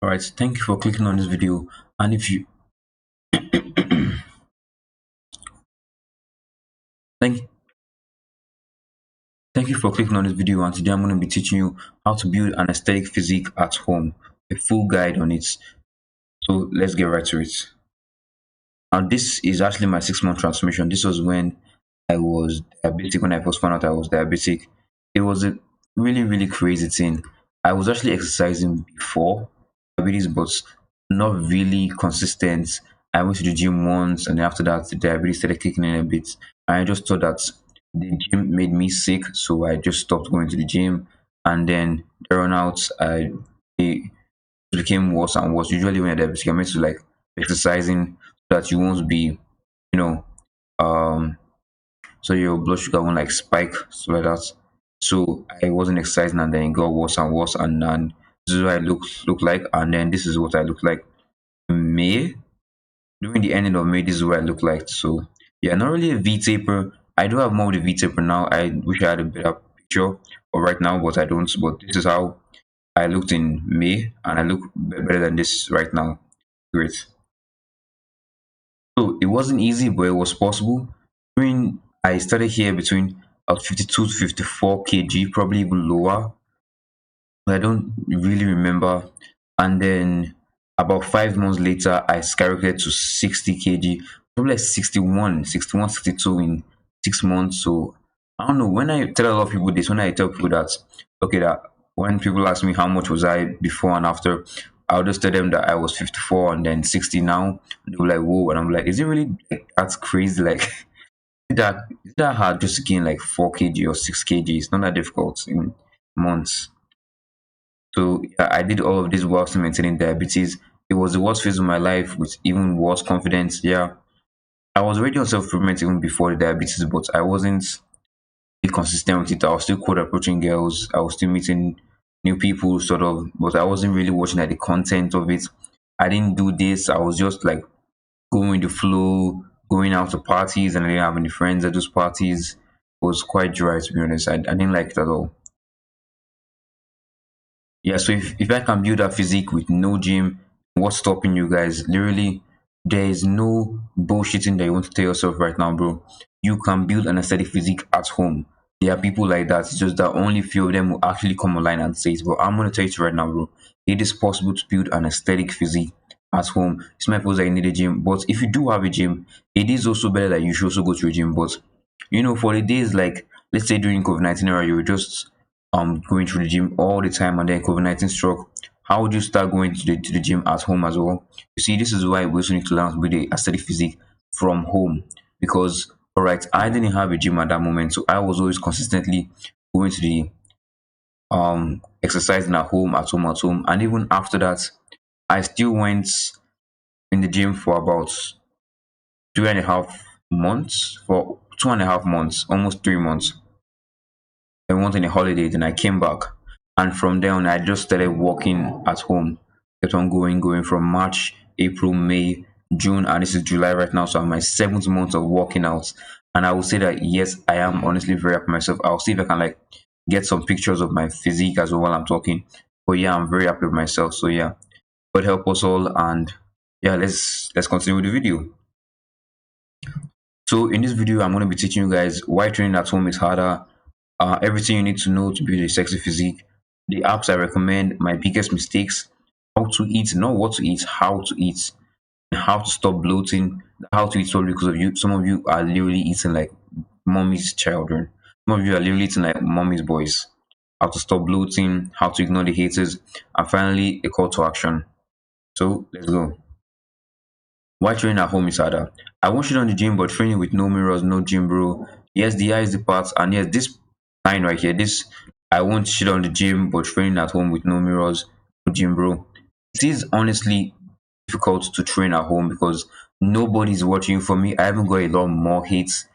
All right, thank you for clicking on this video. And if you thank thank you for clicking on this video. And today I'm going to be teaching you how to build an aesthetic physique at home, a full guide on it. So let's get right to it. And this is actually my 6 month transformation. This was when I was diabetic. When I first found out I was diabetic, it was a really crazy thing. I was actually exercising before diabetes, but not really consistent. I went to the gym once, and then after that, the diabetes started kicking in a bit. And I just thought that the gym made me sick, so I just stopped going to the gym. And then there on out, it became worse and worse. Usually, when you're diabetic, you're meant to like exercising so that you won't be, you know, um, so your blood sugar won't like spike, so like that. So I wasn't exercising, and then it got worse and worse, and then this is what I look like, and then this is what I look like in May. During the ending of May, this is what I look like. So yeah, not really a V taper. I do have more of the V taper now. I wish I had a better picture of right now, but I don't. But this is how I looked in May, and I look better than this right now. Great. So it wasn't easy, but it was possible. During I started here between 52 to 54 kg, probably even lower. But I don't really remember. And then about 5 months later, I skyrocketed to 60 kg, probably like 61, 62 in 6 months. So I don't know. When I tell a lot of people this, when I tell people that, okay, that when people ask me how much was I before and after, I'll just tell them that I was 54 and then 60 now. They're like, whoa. And I'm like, is it really like, that's crazy? Like, is that hard just to gain like 4 kg or 6 kg? It's not that difficult in months. So yeah, I did all of this while still maintaining diabetes. It was the worst phase of my life with even worse confidence. Yeah, I was already on self-improvement even before the diabetes, but I wasn't really consistent with it. I was still cold approaching girls. I was still meeting new people, sort of, but I wasn't really watching like the content of it. I didn't do this. I was just like going with the flow, going out to parties, and I didn't have any friends at those parties. It was quite dry, to be honest. I didn't like it at all. Yeah, so if I can build a physique with no gym, what's stopping you guys? Literally, there is no bullshitting that you want to tell yourself right now, bro. You can build an aesthetic physique at home. There are people like that. It's just that only few of them will actually come online and say it. But I'm gonna tell you right now, bro. It is possible to build an aesthetic physique at home. It's my pose that you need a gym. But if you do have a gym, it is also better that you should also go to a gym. But for the days like let's say during COVID-19 era, you were just going to the gym all the time and then COVID-19 struck, how would you start going to the gym at home as well? You see, this is why we also need to learn with the aesthetic physique from home. Because all right, I didn't have a gym at that moment, so I was always consistently going to the exercising at home. And even after that, I still went in the gym for about 2.5 months, for 2.5 months, almost 3 months. I went on a holiday, then I came back. And from there on, I just started working at home. Kept on going from March, April, May, June, and this is July right now. So I'm my 7th month of working out. And I will say that yes, I am honestly very happy with myself. I'll see if I can like get some pictures of my physique as well while I'm talking. But yeah, I'm very happy with myself. So yeah, God help us all. And yeah, let's continue with the video. So in this video, I'm going to be teaching you guys why training at home is harder, everything you need to know to build a sexy physique, the apps I recommend, my biggest mistakes, how to eat, not what to eat, how to eat, and how to stop bloating, how to eat slowly because of you. Some of you are literally eating like mommy's children. Some of you are literally eating like mommy's boys. How to stop bloating, how to ignore the haters, and finally a call to action. So let's go. Why training at home is harder? I won't shit on the gym, but training with no mirrors, no gym, bro. Yes, the eye is the part, and yes, this line right here, this I won't shit on the gym, but training at home with no mirrors, no gym, bro. It is honestly difficult to train at home because nobody's watching for me. I haven't got a lot more hits.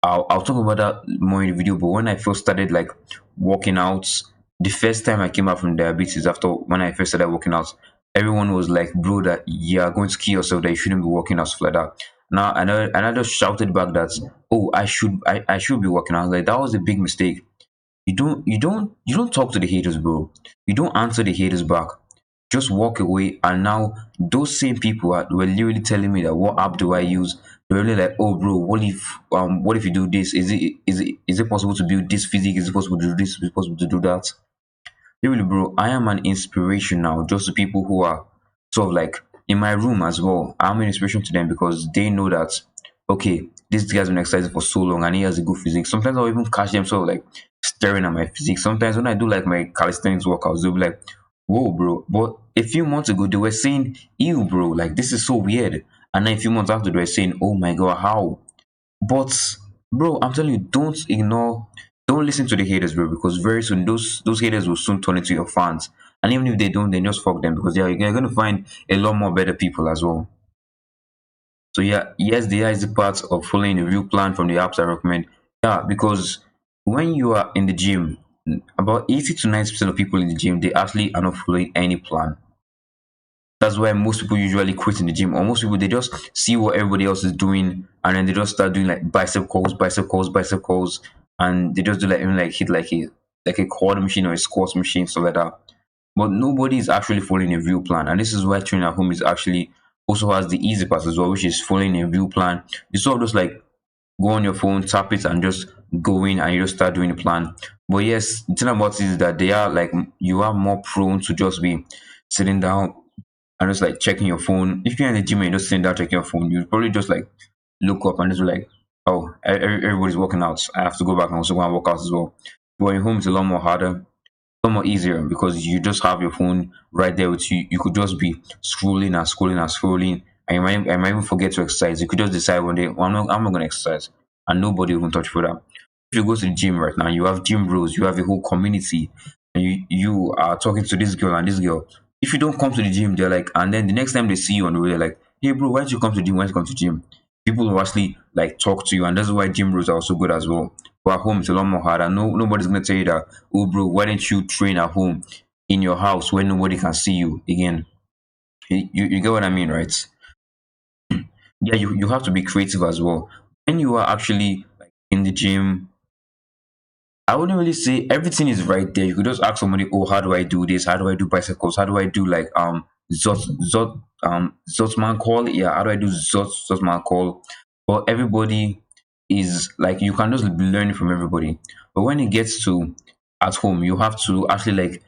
I'll talk about that more in the video. But when I first started like working out, the first time I came out from diabetes after when I first started working out, everyone was like, "Bro, that you are going to kill yourself. That you shouldn't be working out stuff like that." Now, and I just shouted back that, "Oh, I should be working out." Like that was a big mistake. You don't talk to the haters, bro. You don't answer the haters back. just walk away. And now those same people were literally telling me that what app do I use? They're really like, oh bro, what if you do this? Is it possible to build this physique? Is it possible to do this? Is it possible to do that? Really, bro, I am an inspiration now just to people who are sort of like in my room as well. I'm an inspiration to them because they know that, okay, this guy's been exercising for so long and he has a good physique. Sometimes I'll even catch them sort of like staring at my physique. Sometimes when I do like my calisthenics workouts, they'll be like, whoa, bro. But a few months ago, they were saying, ew, bro, like this is so weird. And then a few months after, they were saying, oh my God, how? But bro, I'm telling you, don't listen to the haters, bro, because very soon those haters will soon turn into your fans. And even if they don't, then just fuck them because you're gonna find a lot more better people as well. So yeah, yes, there is the part of following a real plan from the apps I recommend. Yeah, because when you are in the gym, about 80 to 90% of people in the gym they actually are not following any plan. That's why most people usually quit in the gym, or most people they just see what everybody else is doing, and then they just start doing like bicep curls, and they just do like even like hit like a quad machine or a squat machine, stuff like that. But nobody is actually following a real plan, and this is why training at home is actually also has the easy part as well, which is following a real plan. You sort of just like go on your phone, tap it, and just go in, and you just start doing the plan. But yes, the thing about it is that they are like you are more prone to just be sitting down and just like checking your phone. If you're in the gym and you're just sitting down checking your phone, you probably just like look up and just be like, oh, everybody's working out. I have to go back and also go and work out as well. But at home, it's a lot more harder, a lot more easier because you just have your phone right there with you. You could just be scrolling and scrolling and scrolling, and I might even forget to exercise. You could just decide one day, well, I'm not going to exercise, and nobody will even touch you for that. If you go to the gym right now, you have gym bros, you have a whole community, and you are talking to this girl and this girl. If you don't come to the gym, they're like, and then the next time they see you on the road, they're like, hey bro, why don't you come to the gym? Why don't you come to the gym? People will actually like talk to you, and that's why gym bros are also good as well. But at home, it's a lot more harder. Nobody's gonna tell you that, oh bro, why don't you train at home in your house where nobody can see you again? You get what I mean, right? Yeah, you have to be creative as well. When you are actually like in the gym, I wouldn't really say everything is right there. You could just ask somebody, oh, how do I do this? How do I do bicycles? How do I do like Zotman call? Yeah, how do I do Zotman call? But everybody is like you can just be learning from everybody. But when it gets to at home, you have to actually like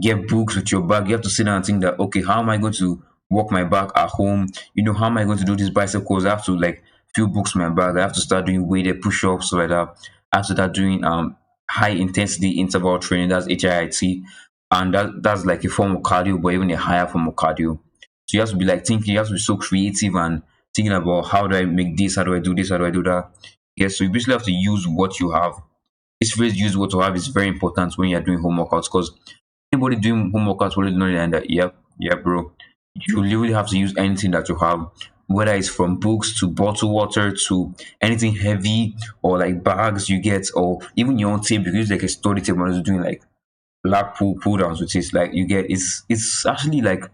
get books with your back. You have to sit down and think that, okay, how am I going to walk my back at home? How am I going to do these bicycles? I have to like fill books in my bag. I have to start doing weighted push-ups, so like that. I have to start doing high intensity interval training. That's HIIT, and that's like a form of cardio, but even a higher form of cardio. So you have to be like thinking. You have to be so creative and thinking about how do I make this? How do I do this? How do I do that? Yeah. So you basically have to use what you have. This phrase "use what you have" is very important when you're doing home workouts because anybody doing home workouts will know that. Yep, bro. You literally have to use anything that you have, whether it's from books to bottled water to anything heavy or like bags you get, or even your own tape. You can use like a study tape when you're doing like black pull downs, which is like you get. It's actually like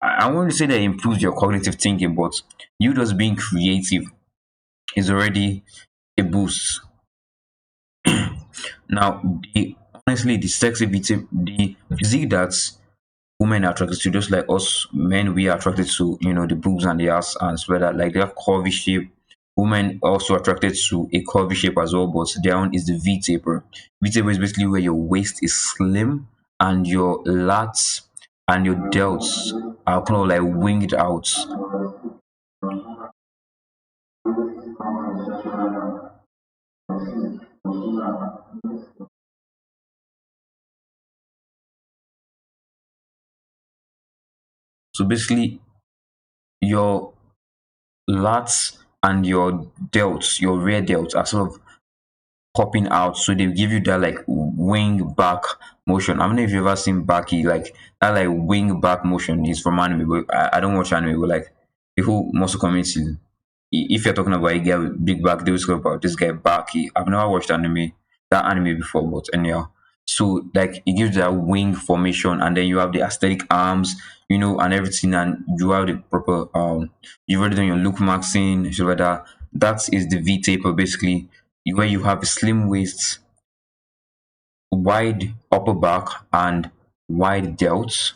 I want to say that it improves your cognitive thinking, but you just being creative is already a boost. Now, honestly, the sexy the physique that's women are attracted to, just like us men, we are attracted to, the boobs and the ass and so that, like they have curvy shape. Women also attracted to a curvy shape as well, but their own is the V taper. V taper is basically where your waist is slim and your lats and your delts are kind of like winged out. So basically, your lats and your delts, your rear delts, are sort of popping out, so they give you that like wing back motion. I don't know if you've ever seen Baki, like that like wing back motion is from anime, but I don't watch anime, but like the whole muscle community, if you're talking about a guy with big back, they always talk about this guy Baki. I've never watched that anime before, but anyhow. So like it gives that wing formation, and then you have the aesthetic arms, and everything, and you have the proper you've already done your look maxing, so like that. That is the V taper basically, where you have a slim waist, wide upper back, and wide delts.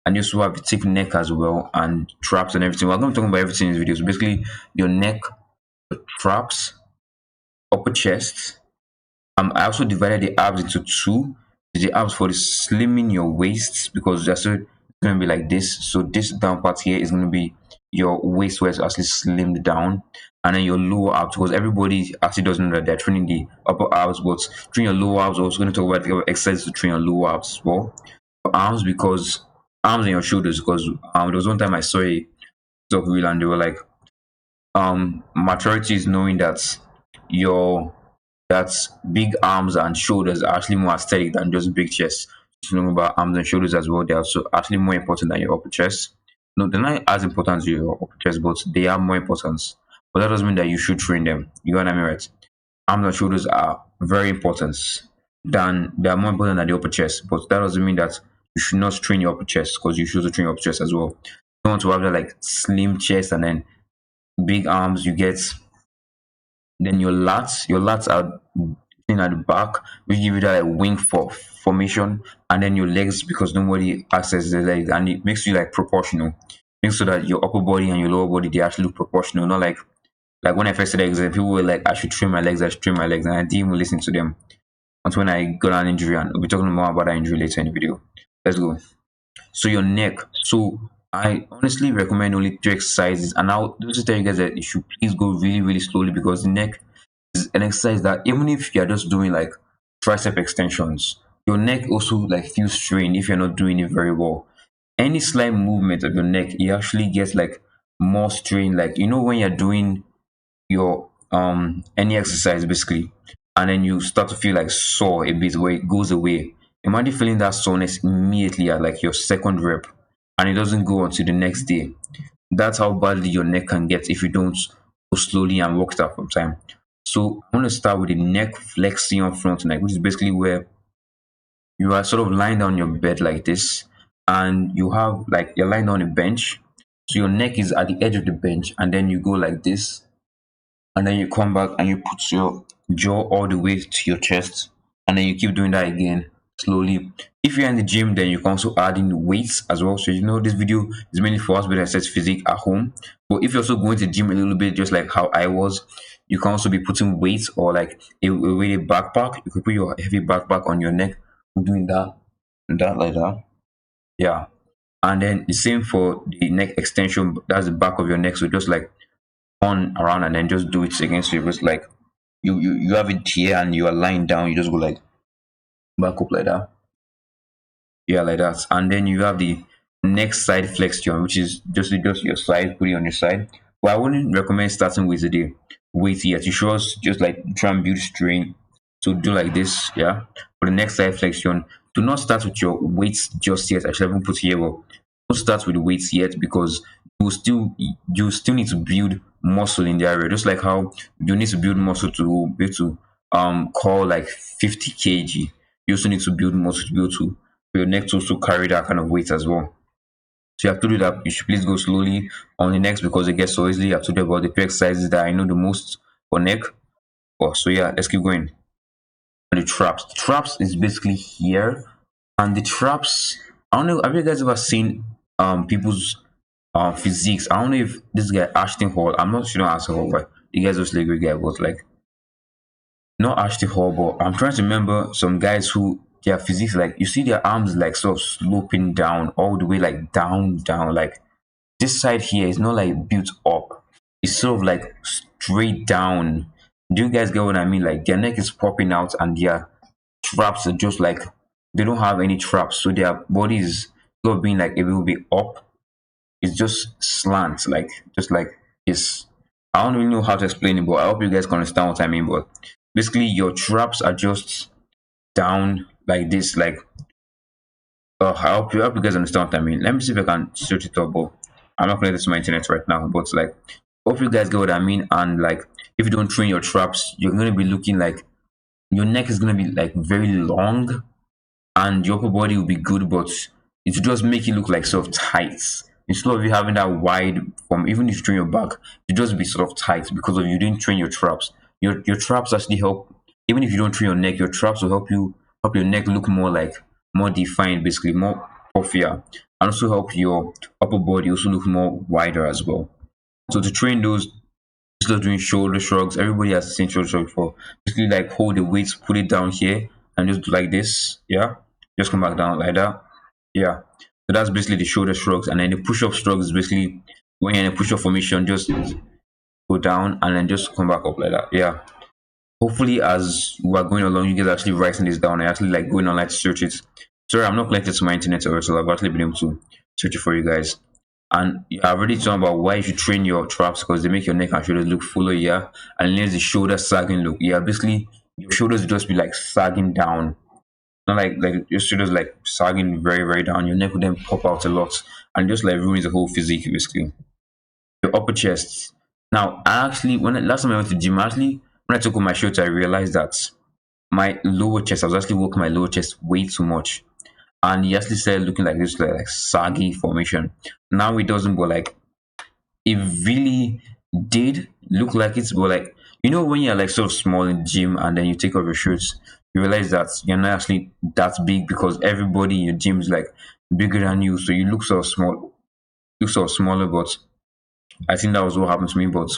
and you also have a thick neck as well, and traps and everything. We're going to be talking about everything in this video. So basically, your neck, traps, upper chest. I also divided the abs into two. The abs for the slimming your waist, because that's going to be like this. So this down part here is going to be your waist where it's actually slimmed down, and then your lower abs, because everybody actually doesn't know that they're training the upper abs, but train your lower abs. Also going to talk about the exercises to train your lower abs as well. Your arms, because arms and your shoulders, because there was one time I saw a talk reel and they were like, maturity is knowing that your that big arms and shoulders are actually more aesthetic than just big chest. Just know about arms and shoulders as well. They are also actually more important than your upper chest. No, they're not as important as your upper chest, but they are more important. But that doesn't mean that you should train them. You got what I mean, right? Arms and shoulders are very important. Than they are more important than the upper chest. But that doesn't mean that you should not train your upper chest, because you should also train your upper chest as well. You want to have that like slim chest and then big arms. You get then your lats are in at the back, which give you that like wing for formation, and then your legs, because nobody accesses the legs, and it makes you like proportional. Makes so that your upper body and your lower body they actually look proportional. Not like when I first did the exam, people were like, I should trim my legs, I should trim my legs, and I didn't even listen to them. That's when I got an injury, and we'll be talking more about that injury later in the video. Let's go. So your neck. So I honestly recommend only three exercises, and I'll just tell you guys that you should please go really, really slowly, because the neck is an exercise that even if you're just doing like tricep extensions, your neck also like feels strained if you're not doing it very well. Any slight movement of your neck, you actually get like more strain. Like when you're doing your any exercise basically, and then you start to feel like sore a bit where it goes away. Imagine feeling that soreness immediately at like your second rep, and it doesn't go until the next day. That's how badly your neck can get if you don't go slowly and work it out from time. So I'm gonna start with the neck flexion front neck, which is basically where you are sort of lying down your bed like this, and you have like you're lying on a bench. So your neck is at the edge of the bench, and then you go like this, and then you come back and you put your jaw all the way to your chest, and then you keep doing that again slowly. If you're in the gym, then you can also add in weights as well. So this video is mainly for us, but I said physique at home. But if you're also going to the gym a little bit, just like how I was, you can also be putting weights or like a weighted backpack. You could put your heavy backpack on your neck, doing that, like that. Yeah. And then the same for the neck extension. That's the back of your neck. So just like on around and then just do it against you. It's like you have it here and you are lying down. You just go like back up like that. Yeah, like that. And then you have the next side flexion, which is just your side, put it on your side. But I wouldn't recommend starting with the weight yet. You should just like try and build strain. So do like this, yeah. For the next side flexion, do not start with your weights just yet. I should have put here, but don't start with the weights yet, because you still need to build muscle in the area. Just like how you need to build muscle to be able to call like 50 kg. You also need to build muscle to be able to for your neck to also carry that kind of weight as well. So you have to do that. You should please go slowly on the next, because it gets so easily. I have to do about the two exercises that I know the most for neck. Oh, so yeah, let's keep going. And the traps. The traps is basically here, and the traps. I don't know. Have you guys ever seen people's physiques? I don't know if this guy Ashton Hall. I'm not sure on Ashton Hall, but the guy's just like a great guy. But like not Ashton Hall, but I'm trying to remember some guys who their physiques like you see their arms like sort of sloping down all the way like down like this side here is not like built up. It's sort of like straight down. Do you guys get what I mean? Like their neck is popping out and their traps are just like they don't have any traps, so their body is sort of being like it will be up. It's just slant, like just like this. I don't really know how to explain it, but I hope you guys can understand what I mean. But basically, your traps are just down like this, like I hope you guys understand what I mean. Let me see if I can search it up, but I'm not connected to my internet right now. But like, hope you guys get what I mean. And like, if you don't train your traps, you're gonna be looking like your neck is gonna be like very long, and your upper body will be good, but it will just make it look like sort of tight. Instead of you having that wide from even if you train your back, you just be sort of tight because of you didn't train your traps. Your traps actually help. Even if you don't train your neck, your traps will help your neck look more like more defined, basically more puffier. and also help your upper body also look more wider as well. So to train those, instead of doing shoulder shrugs, everybody has seen shoulder shrugs before. Basically, like hold the weights, put it down here, and just do like this. Yeah, just come back down like that. Yeah. So that's basically the shoulder shrugs, and then the push-up shrugs is basically when you're in a push-up formation, just go down and then just come back up like that. Yeah. Hopefully, as we're going along, you guys are actually writing this down. I actually like going online to search it. Sorry, I'm not connected to my internet or so I've actually been able to search it for you guys. And yeah, I've already talked about why you should train your traps because they make your neck and shoulders look fuller, yeah. And there's the shoulder sagging look. Yeah, basically your shoulders will just be like sagging down. Not like your shoulders like sagging very, very down. Your neck will then pop out a lot and just like ruins the whole physique basically. Your upper chest. Now I actually last time I went to gym, actually when I took off my shirt, I realized that my lower chest, I was actually working my lower chest way too much. And he actually started looking like this like saggy formation. Now it doesn't, but like it really did look like it, but like when you're like sort of small in the gym and then you take off your shirts, you realize that you're not actually that big because everybody in your gym is like bigger than you, so you look sort of small, look sort of smaller. But I think that was what happened to me. But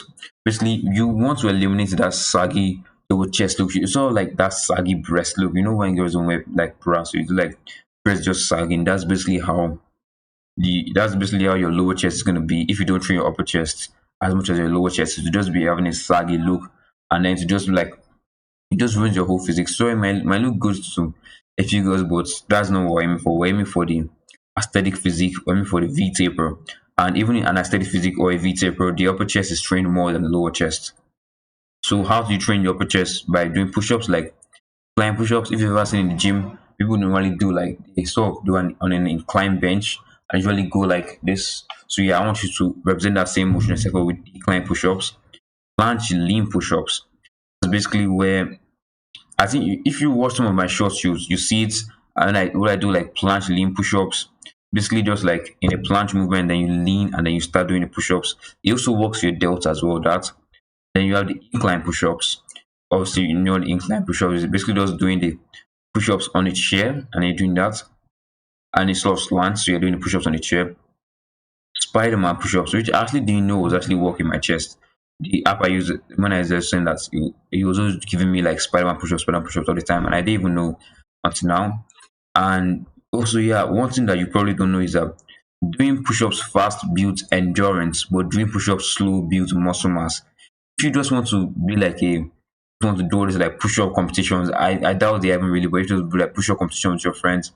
basically, you want to eliminate that saggy lower chest look. It's sort of like that saggy breast look. When girls don't wear like bra, so you do like breast just sagging. That's basically how your lower chest is gonna be if you don't train your upper chest as much as your lower chest. To just be having a saggy look, and then to just be like it just ruins your whole physics. So my look goes to a few girls, but that's not what we're aiming for. We're aiming for the aesthetic physique. We're aiming for the V taper. And even in an aesthetic physique or a V taper, the upper chest is trained more than the lower chest. So how do you train your upper chest? By doing push-ups, like incline push-ups. If you've ever seen in the gym, people normally do like they sort of do on an incline bench and usually go like this. So yeah, I want you to represent that same motion except for with incline push-ups. Planche lean push-ups. That's basically where I think if you watch some of my short shoes, you see it. And what I do like planche lean push-ups. Basically, just like in a planche movement, then you lean and then you start doing the push-ups. It also works your delts as well. That then you have the incline push-ups. Obviously, the incline push-ups is basically just doing the push-ups on a chair, and you're doing that, and it's sort of slant, so you're doing the push-ups on the chair. Spider-Man push-ups, which I actually didn't know was actually working my chest. The app I used when I was just saying that it was always giving me like Spider-Man push-ups all the time, and I didn't even know until now. And also, yeah, one thing that you probably don't know is that doing push-ups fast builds endurance, but doing push-ups slow builds muscle mass. If you just want to be like want to do all this like push-up competitions, I doubt they haven't really, but if you just do like push-up competition with your friends,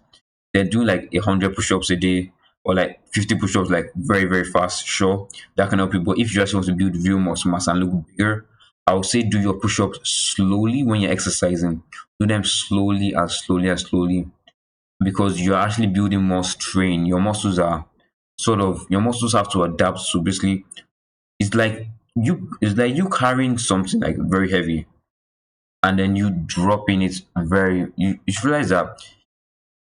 then doing like 100 push-ups a day or like 50 push-ups like very, very fast, sure, that can help you. But if you just want to build real muscle mass and look bigger, I would say do your push-ups slowly when you're exercising. Do them slowly and slowly and slowly because you're actually building more strain. Your muscles have to adapt to basically it's like you carrying something like very heavy and then you dropping it you realize that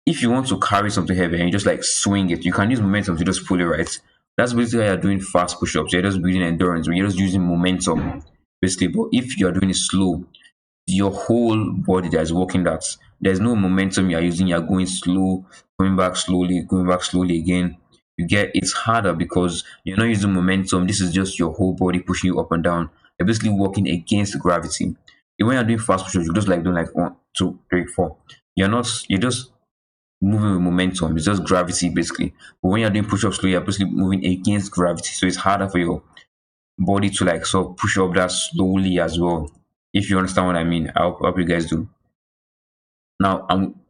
if you want to carry something heavy and you just like swing it, you can use momentum to just pull it right. That's basically how you're doing fast push-ups. You're just building endurance, when you're just using momentum, basically. But if you're doing it slow, your whole body that is working that there's no momentum you're using, you're going slow, going back slowly again. You get it's harder because you're not using momentum. This is just your whole body pushing you up and down. You're basically working against gravity. And when you're doing fast push-ups, you just like doing like 1, 2, 3, 4. You're just moving with momentum. It's just gravity basically. But when you're doing push-ups slow, you're basically moving against gravity. So it's harder for your body to like sort of push up that slowly as well. If you understand what I mean, I hope you guys do. Now,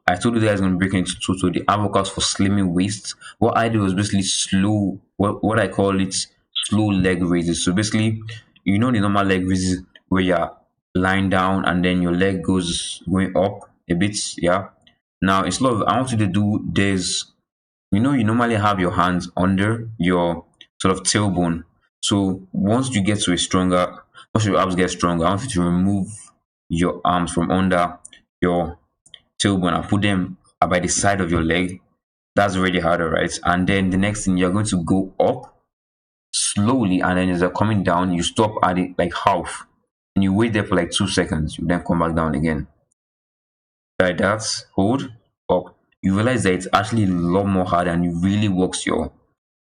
I told you guys I'm going to break it into two. So the ab workouts for slimming waist. What I do is basically slow. What I call it slow leg raises. So basically, the normal leg raises where you're lying down and then your leg goes going up a bit. Yeah. Now it's lot of I want you to do this. You normally have your hands under your sort of tailbone. So once your abs get stronger, I want you to remove your arms from under your tailbone and put them by the side of your leg. That's really harder, right? And then the next thing you're going to go up slowly, and then as you're coming down, you stop at it like half, and you wait there for like 2 seconds. You then come back down again. Like that, hold up. you realize that it's actually a lot more hard and it really works your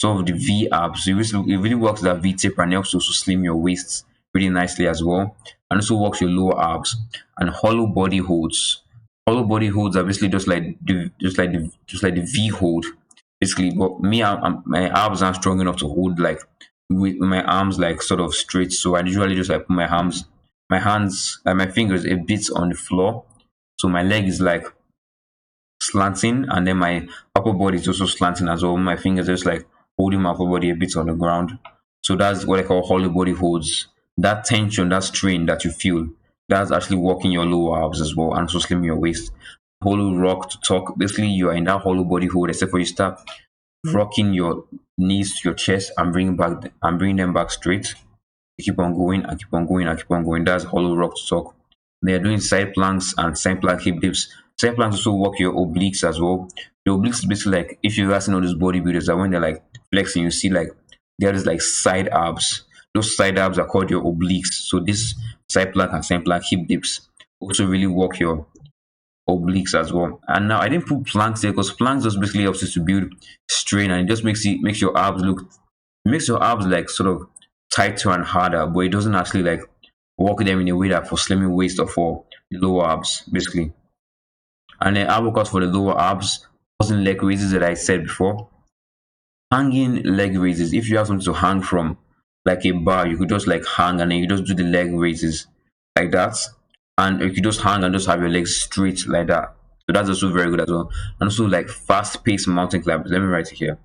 sort of the V abs. It really works that V taper and helps to also slim your waist really nicely as well. And also works your lower abs and hollow body holds. Hollow body holds are basically just like the V hold. Basically, but me, my abs aren't strong enough to hold like with my arms like sort of straight. So I usually just like put my hands, like my fingers a bit on the floor. So my leg is like slanting, and then my upper body is also slanting as well. My fingers are just like holding my upper body a bit on the ground. So that's what I call hollow body holds. That tension, that strain that you feel, that's actually working your lower abs as well and also slimming your waist. Hollow rock to talk. Basically, you are in that hollow body hold, except for you start rocking your knees to your chest and bringing them back straight. You keep on going and keep on going and keep on going. That's hollow rock to talk. They are doing side planks and side plank hip dips. Side planks also work your obliques as well. The obliques is basically like if you've seen all those bodybuilders that when they're like flexing, you see like there is like side abs. Those side abs are called your obliques. So this side plank and side plank hip dips also really work your obliques as well. And now I didn't put planks there because planks just basically helps you to build strain and it just makes your abs look makes your abs like sort of tighter and harder, but it doesn't actually like work them in a way that for slimming waist or for the lower abs, basically. And then ab workouts for the lower abs, causing leg raises that I said before. Hanging leg raises. If you have something to hang from, like a bar, you could just like hang and then you just do the leg raises like that. And you could just hang and just have your legs straight like that. So that's also very good as well. And also like fast paced mountain climbers. Let me write it here.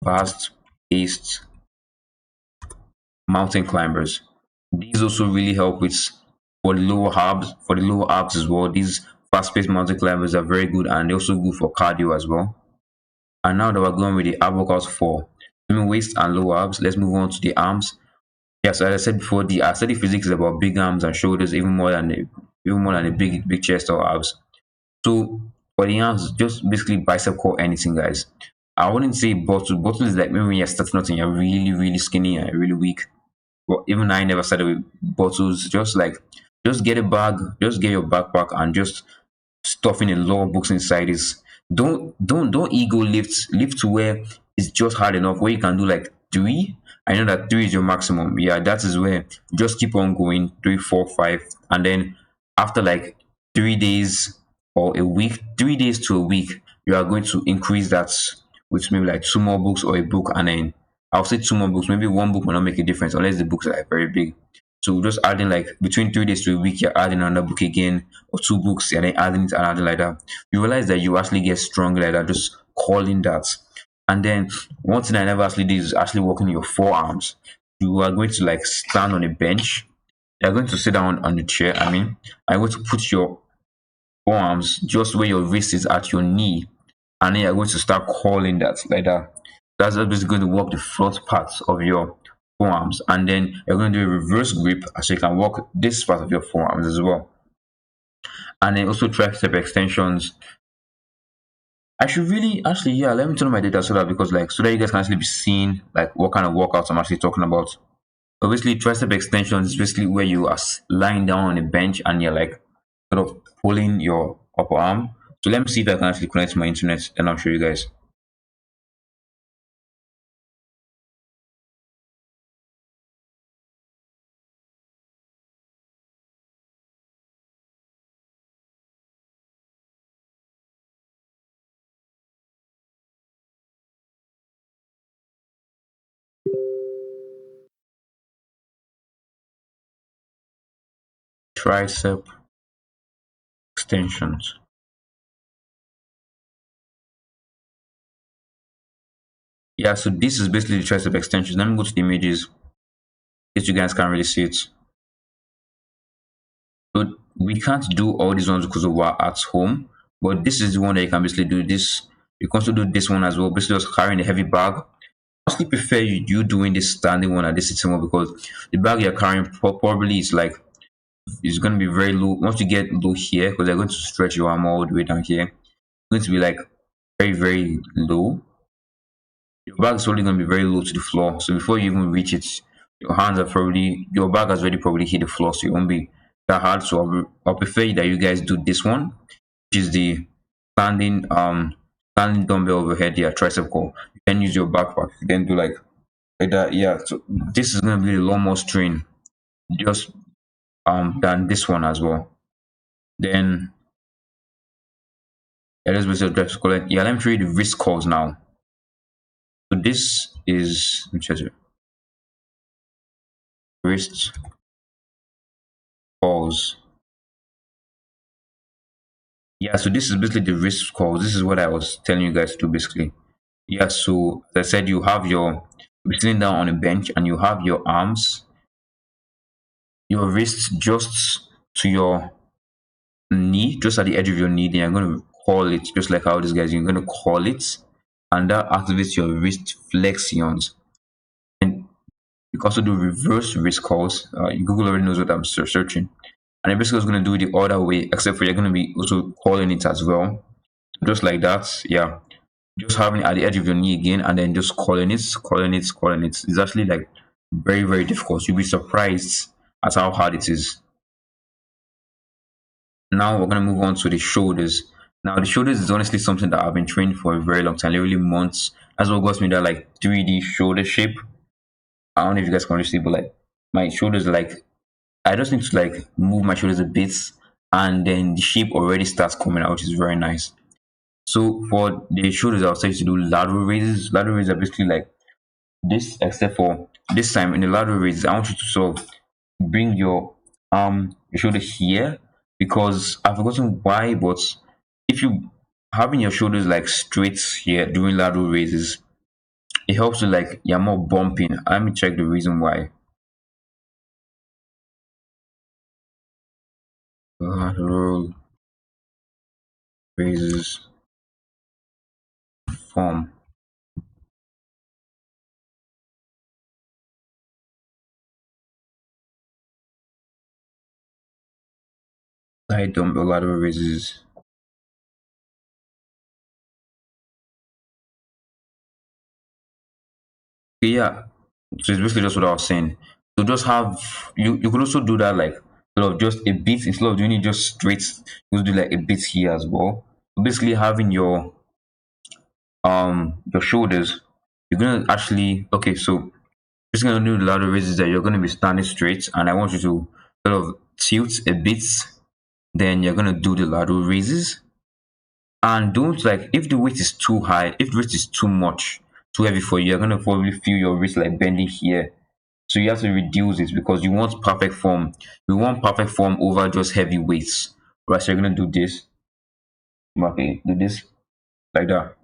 Fast paced mountain climbers. These also really help with for the lower abs as well. These fast-paced mountain climbers are very good and they're also good for cardio as well. And now that we're going with the ab workouts for swimming waist and lower abs, let's move on to the arms. Yes, as I said before, the aesthetic physique is about big arms and shoulders, even more than a big chest or abs. So for the arms, just basically bicep core anything, guys. I wouldn't say bottle. Bottle is like maybe when you're starting out and you're really skinny and really weak. Well, even I never started with bottles. Just get a bag, just get your backpack, and just stuffing a lot of books inside is don't ego lift to where it's just hard enough where you can do like three. I know that three is your maximum. Yeah, that is where just keep on going, three, four, five, and then after like 3 days or a week, 3 days to a week, you are going to increase that with maybe like two more books or a book, and then I'll say two more books. Maybe one book will not make a difference unless the books are like, very big. So just adding like between 3 days to a week, you're adding another book again or two books and then adding it and adding like that. You realize that you actually get stronger like that, just calling that. And then one thing I never actually did is actually working your forearms. You are going to like stand on a bench. You're going to sit down on the chair. I'm going to put your forearms just where your wrist is at your knee, and then you're going to start calling that like that. That's just going to work the front parts of your forearms, and then you're going to do a reverse grip so you can work this part of your forearms as well. And then also tricep extensions. I should really actually, yeah, let me turn on my data so that because like so that you guys can actually be seeing like what kind of workouts I'm actually talking about. Obviously, tricep extensions is basically where you are lying down on a bench and you're like sort of pulling your upper arm. So let me see if I can actually connect to my internet and I'll show you guys. Tricep extensions. Yeah, so this is basically the tricep extensions. Let me go to the images if you guys can't really see it. So we can't do all these ones because we're at home, but this is the one that you can basically do this. You can also do this one as well, basically just carrying a heavy bag. I actually prefer you doing this standing one and this sitting one because the bag you're carrying probably is like it's going to be very low. Once you get low here, because they're going to stretch your arm all the way down here, it's going to be like very low. Your bag is only going to be very low to the floor. So before you even reach it, your bag has already probably hit the floor. So you won't be that hard, so I'll prefer that you guys do this one, which is the standing standing dumbbell overhead, yeah, tricep curl. You can use your backpack, you can do like that, yeah. So this is gonna be a lot more strain just than this one as well. Then yeah, let's basically just call it, yeah, let me show you the wrist curls now. So this is, which is wrist curls. Yeah, so this is basically the wrist curls. This is what I was telling you guys to do basically. Yeah, so as I said, you're sitting down on a bench and you have your arms, your wrists just to your knee, just at the edge of your knee. Then you're going to curl it, just like how this guys, you're going to curl it, and that activates your wrist flexions. And you can also do reverse wrist curls. Google already knows what I'm searching. And I'm basically going to do it the other way, except for you're going to be also curling it as well, just like that. Yeah, just having it at the edge of your knee again, and then just calling it, calling it, calling it. It's actually like very, very difficult. You'll be surprised at how hard it is. Now we're gonna move on to the shoulders. Now the shoulders is honestly something that I've been training for a very long time, literally months. That's what got me that like 3D shoulder shape. I don't know if you guys can really see, but like my shoulders are like, I just need to like move my shoulders a bit, and then the shape already starts coming out, which is very nice. So for the shoulders, I'll say to do lateral raises. Lateral raises are basically like this, except for this time in the lateral raises, I want you to sort of bring your shoulder here, because I've forgotten why, but if you having your shoulders like straight here during lateral raises, it helps to like you're more bumping. Let me check the reason why. Lateral raises form. Side dumbbell lateral raises. Okay, yeah. So it's basically just what I was saying. So just have you could also do that like sort of just a bit instead of doing it just straight, you could do like a bit here as well. So basically having your shoulders, you're gonna actually, okay, so just gonna do the lateral raises that you're gonna be standing straight, and I want you to sort of tilt a bit, then you're gonna do the lateral raises. And don't like, if the weight is too high, if the weight is too much, too heavy for you, you're gonna probably feel your wrist like bending here. So you have to reduce it because you want perfect form. You want perfect form over just heavy weights. Right, so you're gonna do this. Okay, do this like that.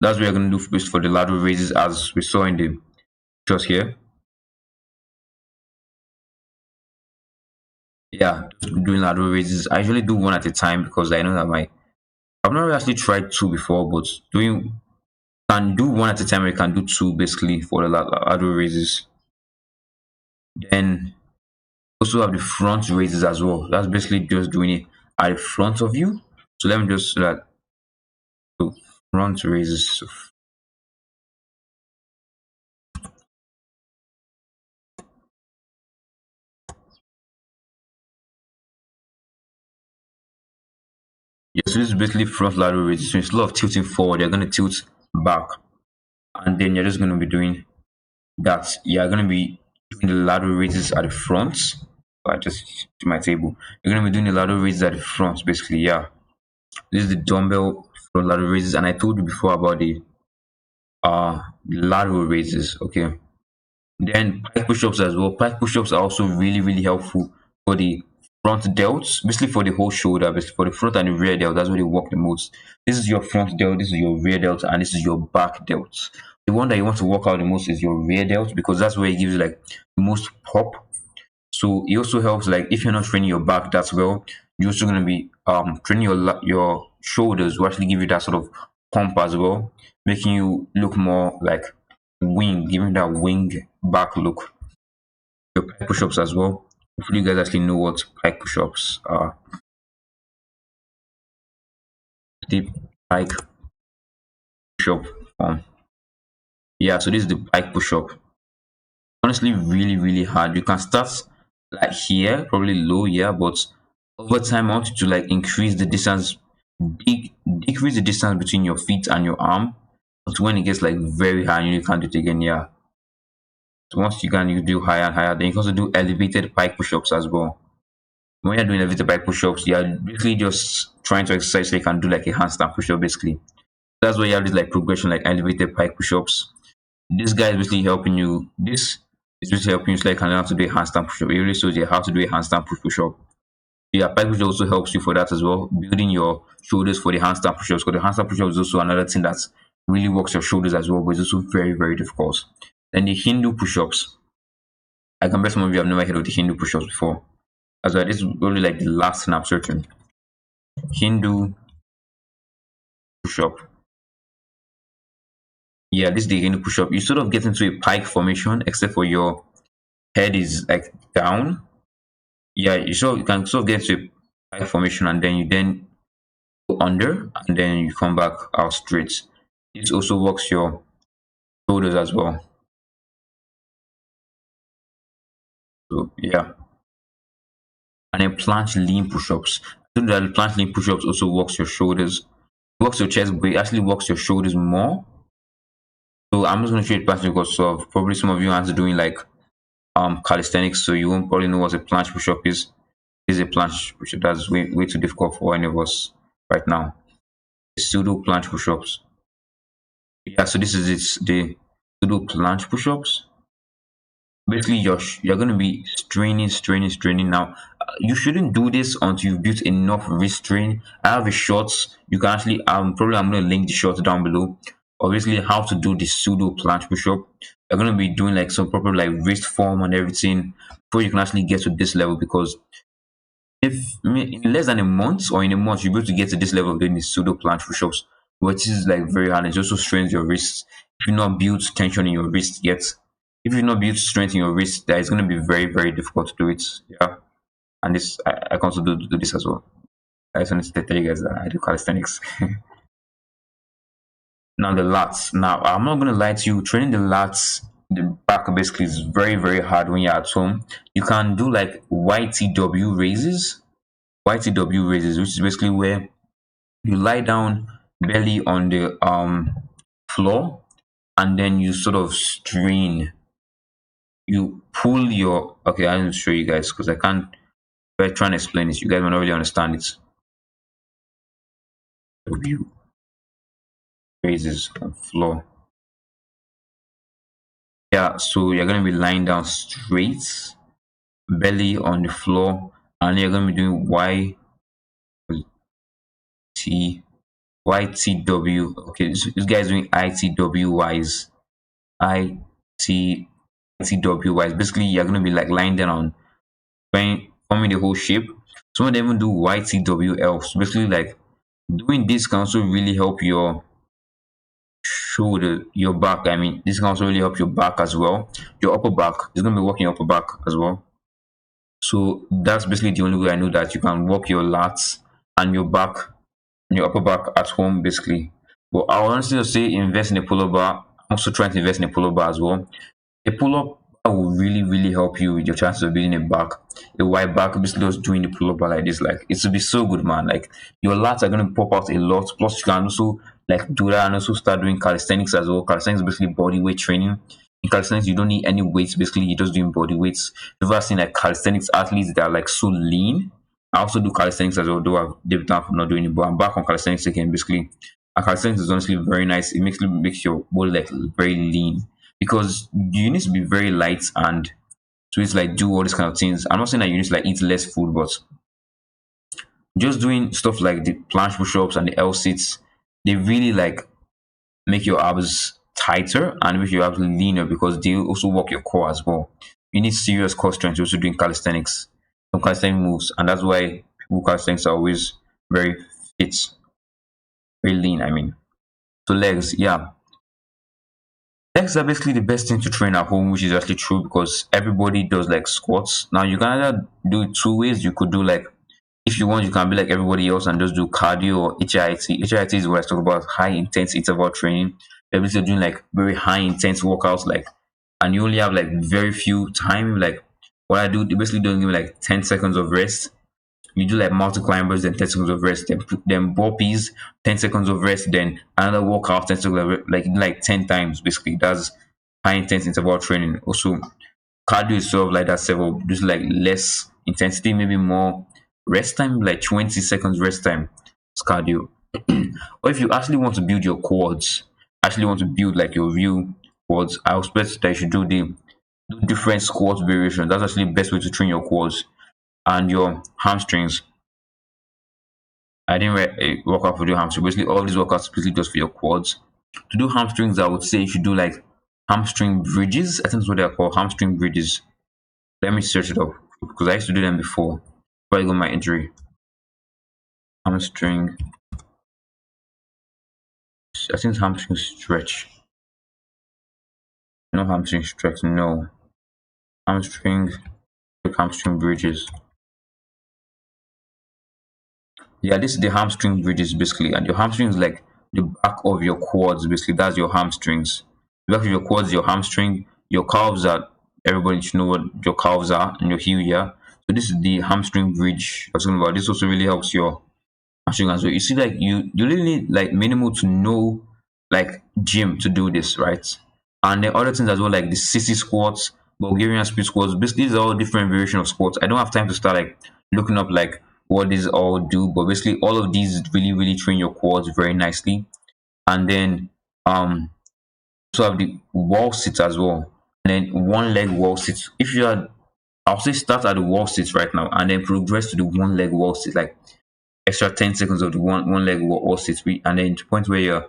That's what you're gonna do for the lateral raises, as we saw in the just here. Yeah, just doing lateral raises. I usually do one at a time because I know that my I've not really actually tried two before, but doing can do one at a time. I can do two basically for the lateral raises. Then also have the front raises as well. That's basically just doing it at the front of you. So let me just like so front raises. So yeah, so this is basically front lateral raises. So instead of tilting forward, you're gonna tilt back, and then you're just gonna be doing that. You're gonna be doing the lateral raises at the front. So I just to my table. You're gonna be doing the lateral raises at the front, basically. Yeah, this is the dumbbell front lateral raises, and I told you before about the lateral raises. Okay, then pike push-ups as well. Pike push-ups are also really, really helpful for the front delts, basically for the whole shoulder, basically for the front and the rear delt. That's where they work the most. This is your front delt, this is your rear delt, and this is your back delt. The one that you want to work out the most is your rear delt because that's where it gives you like the most pop. So it also helps like if you're not training your back that well, you're also gonna be training your shoulders will actually give you that sort of pump as well, making you look more like wing, giving that wing back look. Your pike push-ups as well. Hopefully you guys actually know what pike push-ups are. The pike push-up yeah, so this is the pike push-up. Honestly, really, really hard. You can start like here, probably low, yeah, but over time I want you to like increase the distance, decrease the distance between your feet and your arm. But when it gets like very high and you can't do it again, yeah. So once you can, you do higher and higher. Then you can also do elevated pike push-ups as well. When you're doing elevated pike push-ups, you're basically just trying to exercise so you can do like a handstand push-up basically. That's why you have this like progression like elevated pike push-ups. This guy is basically helping you. This is basically helping you so you can learn how to do a handstand push-up. It really shows you how to do a handstand push-up. Yeah, pike push also helps you for that as well, building your shoulders for the handstand push-ups. Because the handstand push-up is also another thing that really works your shoulders as well, but it's also very, very difficult. Then the Hindu push-ups. I can bet some of you have never heard of the Hindu push-ups before. As well, this is probably like the last thing I'm searching. Hindu push-up. Yeah, this is the Hindu push-up. You sort of get into a pike formation, except for your head is like down. Yeah, you can sort of get into a pike formation and then you then go under and then you come back out straight. This also works your shoulders as well. So yeah. And then planche lean push-ups. So that planche lean push-ups also works your shoulders. It works your chest, but it actually works your shoulders more. So I'm just gonna show you planche because of probably some of you aren't doing like calisthenics, so you won't probably know what a planche push-up is. This is a planche push-up that's way too difficult for any of us right now. Pseudo planche push-ups. Yeah, so this is it, the pseudo planche push-ups. Basically you're going to be straining now. You shouldn't do this until you've built enough wrist strain. I have a short. You can actually probably I'm going to link the short down below. Obviously how to do the pseudo planche push-up. You're going to be doing like some proper like wrist form and everything before you can actually get to this level, because if in less than a month or in a month you'll be able to get to this level of doing the pseudo planche push-ups, which is like very hard. It also strains your wrists. If you not build tension in your wrist yet, if you not build strength in your wrist, that is going to be very, very difficult to do it. Yeah. And this I can also do this as well. I just wanted to tell you guys that I do calisthenics. Now the lats. Now I'm not gonna lie to you, training the lats, the back basically is very, very hard when you're at home. You can do like YTW raises. YTW raises, which is basically where you lie down belly on the floor and then you sort of strain. You pull your okay, I need to show you guys because I can't if I try and explain it, you guys will not really understand it. W raises on floor. Yeah, so you're gonna be lying down straight, belly on the floor, and you're gonna be doing T YTW. Okay, this guy is doing ITWYs. ITWYs. Basically, you're gonna be like lying down on forming the whole shape. Some of them even do YTWL. So basically, like doing this can also really help your shoulder, your back. I mean, this can also really help your back as well. Your upper back is going to be working your upper back as well. So that's basically the only way I know that you can work your lats and your back and your upper back at home, basically. But I honestly say invest in a pull-up bar. I'm also trying to invest in a pull-up bar as well. A pull-up bar will really, really help you with your chances of building a back. A wide back, basically just doing the pull-up bar like this. Like it will be so good, man. Like your lats are gonna pop out a lot. Plus you can also like do that and also start doing calisthenics as well. Calisthenics is basically body weight training. In calisthenics, you don't need any weights. Basically, you're just doing body weights. You've ever seen like calisthenics athletes that are like so lean? I also do calisthenics as well, though I've dipped out from not doing it, but I'm back on calisthenics again. Basically, and calisthenics is honestly very nice. It makes your body like very lean because you need to be very light and so it's like do all these kind of things. I'm not saying that you need to like eat less food, but just doing stuff like the planche push-ups and the L sits, they really like make your abs tighter and make your abs leaner because they also work your core as well. You need serious core strength also doing calisthenics, some calisthenic moves, and that's why people calisthenics are always very fit, very lean. I mean, so legs, yeah. Legs are basically the best thing to train at home, which is actually true because everybody does like squats. Now you can either do it two ways. You could do like if you want, you can be like everybody else and just do cardio or HIIT. HIIT is what I talk about high intense interval training. You're basically doing like very high intense workouts, like and you only have like very few time, like What I do, they basically don't give me like 10 seconds of rest. You do like multi climbers, then 10 seconds of rest, then burpees, 10 seconds of rest, then another workout, 10 seconds of rest, like 10 times basically. That's high intense interval training. Also, cardio is sort of like that several, just like less intensity, maybe more rest time, like 20 seconds rest time. It's cardio. Or if you actually want to build your quads, actually want to build like your real quads, I expect that you should do different squat variations. That's actually the best way to train your quads and your hamstrings. I didn't work out for do hamstring. Basically, all these workouts basically just for your quads. To do hamstrings, I would say you should do like hamstring bridges. I think that's what they're called, hamstring bridges. Let me search it up because I used to do them before I got my injury. Hamstring, I think it's hamstring stretch. No hamstring stretch, no. Hamstring, like hamstring bridges. Yeah, this is the hamstring bridges basically, and your hamstring is like the back of your quads. Basically, that's your hamstrings. The back of your quads, your hamstring, your calves are. Everybody should know what your calves are and your heel. Yeah. So this is the hamstring bridge I was talking about. This also really helps your hamstring as well. You see, like you really need like minimal to no like gym to do this, right? And then other things as well, like the sissy squats, Bulgarian split squats. Basically, these are all different variation of squats. I don't have time to start like looking up like what these all do, but basically all of these really train your quads very nicely. And then also have the wall sit as well, and then one leg wall sit. If you are, I'll say start at the wall sit right now, and then progress to the one leg wall sit, like extra 10 seconds of the one leg wall sit, and then to the point where you're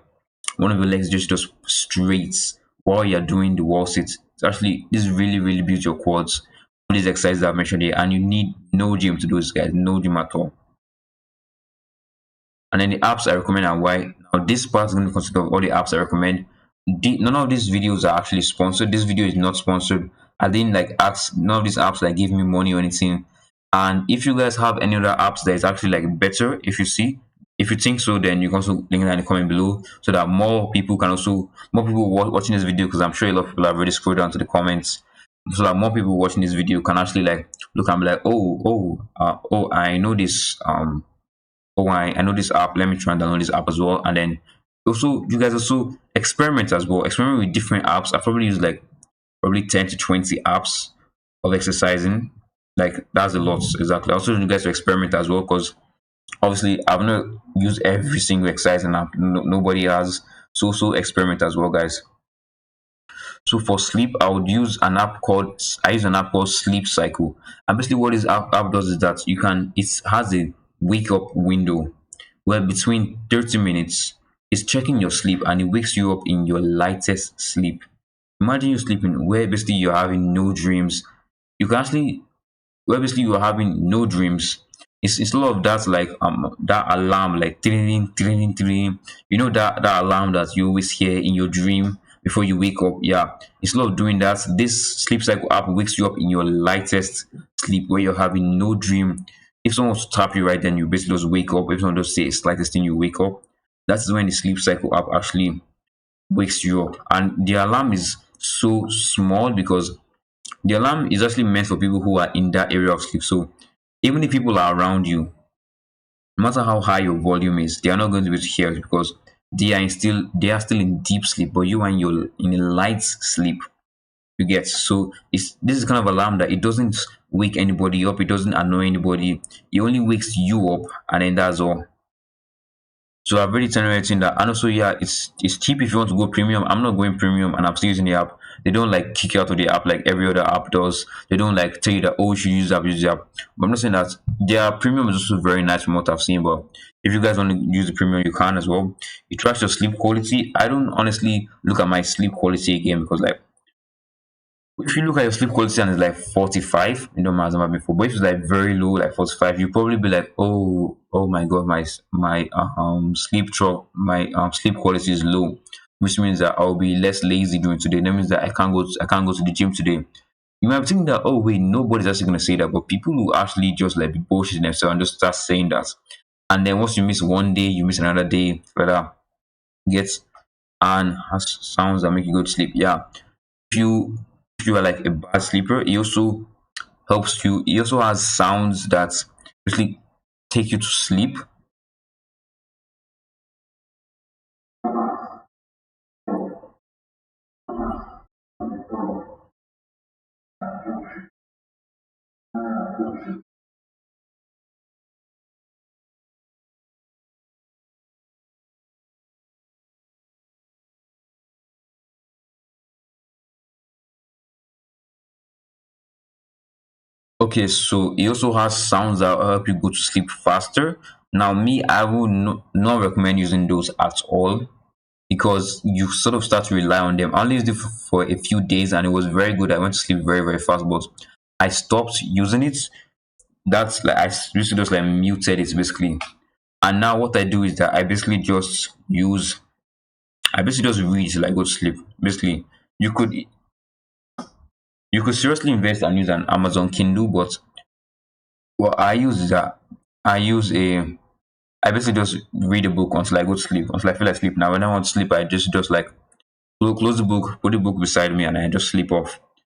one of your legs just straight while you're doing the wall sit. It's actually this really builds your quads. All these exercises I've mentioned here, and you need no gym to do this, guys. No gym at all. And then the apps I recommend and why. Now this part is going to consist of all the apps I recommend. None of these videos are actually sponsored. This video is not sponsored. I didn't like ask none of these apps like give me money or anything. And if you guys have any other apps that is actually like better, if you think so, then you can also link it in the comment below so that more people watching this video, because I'm sure a lot of people have already scrolled down to the comments, so that more people watching this video can actually like look and be like, oh, I know this oh, I know this app. Let me try and download this app as well. And then also, you guys also experiment as well. Experiment with different apps. I probably use like probably 10 to 20 apps of exercising. Like that's a lot exactly. Also, you guys to experiment as well because obviously I've not used every single exercising app. Nobody has. So experiment as well, guys. So for sleep, I use an app called Sleep Cycle. And basically what this app does is that it has a wake up window where between 30 minutes it's checking your sleep and it wakes you up in your lightest sleep. Imagine you sleeping where basically you're having no dreams. You can actually where basically you are having no dreams. It's a lot of that like that alarm like tring tring tring. You know that alarm that you always hear in your dream before you wake up. Yeah, it's a lot of doing that. This sleep cycle app wakes you up in your lightest sleep where you're having no dream. If someone was to tap you right then you basically just wake up. If someone just say slightest thing you wake up. That's when the sleep cycle app actually wakes you up. And the alarm is so small because the alarm is actually meant for people who are in that area of sleep. So even if people are around you, no matter how high your volume is, they are not going to be able to hear it because they are still in deep sleep, but you are in a light sleep. You get so it's this is kind of alarm that it doesn't wake anybody up, it doesn't annoy anybody, it only wakes you up and then that's all. So I've already turned everything that, and also yeah, it's cheap if you want to go premium. I'm not going premium, and I'm still using the app. They don't like kick you out of the app like every other app does. They don't like tell you that oh you should use the app, use the app. But I'm not saying that their premium is also very nice from what I've seen. But if you guys want to use the premium, you can as well. It tracks your sleep quality. I don't honestly look at my sleep quality again because like if you look at your sleep quality and it's like 45, you know my number before. But if it's like very low, like 45, you probably be like, oh my god, my my sleep quality is low, which means that I'll be less lazy doing today. That means that I can't go to the gym today. You might think that oh wait, nobody's actually gonna say that, but people who actually just like be bullshitting themselves and just start saying that, and then once you miss one day, you miss another day, further gets and has sounds that make you go to sleep. Yeah, if you if you are like a bad sleeper, it also helps you. It also has sounds that basically take you to sleep. Okay, so it also has sounds that will help you go to sleep faster. Now, me, I would not recommend using those at all because you sort of start to rely on them. I only used it for a few days and it was very good. I went to sleep very, very fast, but I stopped using it. That's like I used to just like muted it basically. And now what I do is that I basically just read till I go to sleep. Basically, you could you could seriously invest and use an Amazon Kindle, but what I use is that I use a I basically just read a book until I go to sleep, until I feel like sleep. Now, when I want to sleep, I just like close the book, put the book beside me, and I just sleep off.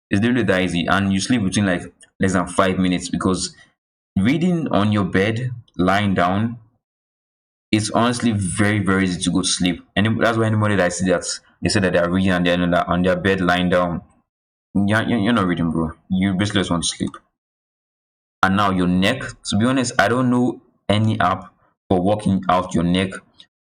It's literally that easy, and you sleep between like less than 5 minutes because reading on your bed, lying down, it's honestly very very easy to go to sleep. And that's why anybody that I see that they say that they are reading and they're on their bed lying down, you're not reading, bro. You basically just want to sleep. And now your neck, to be honest, I don't know any app for working out your neck.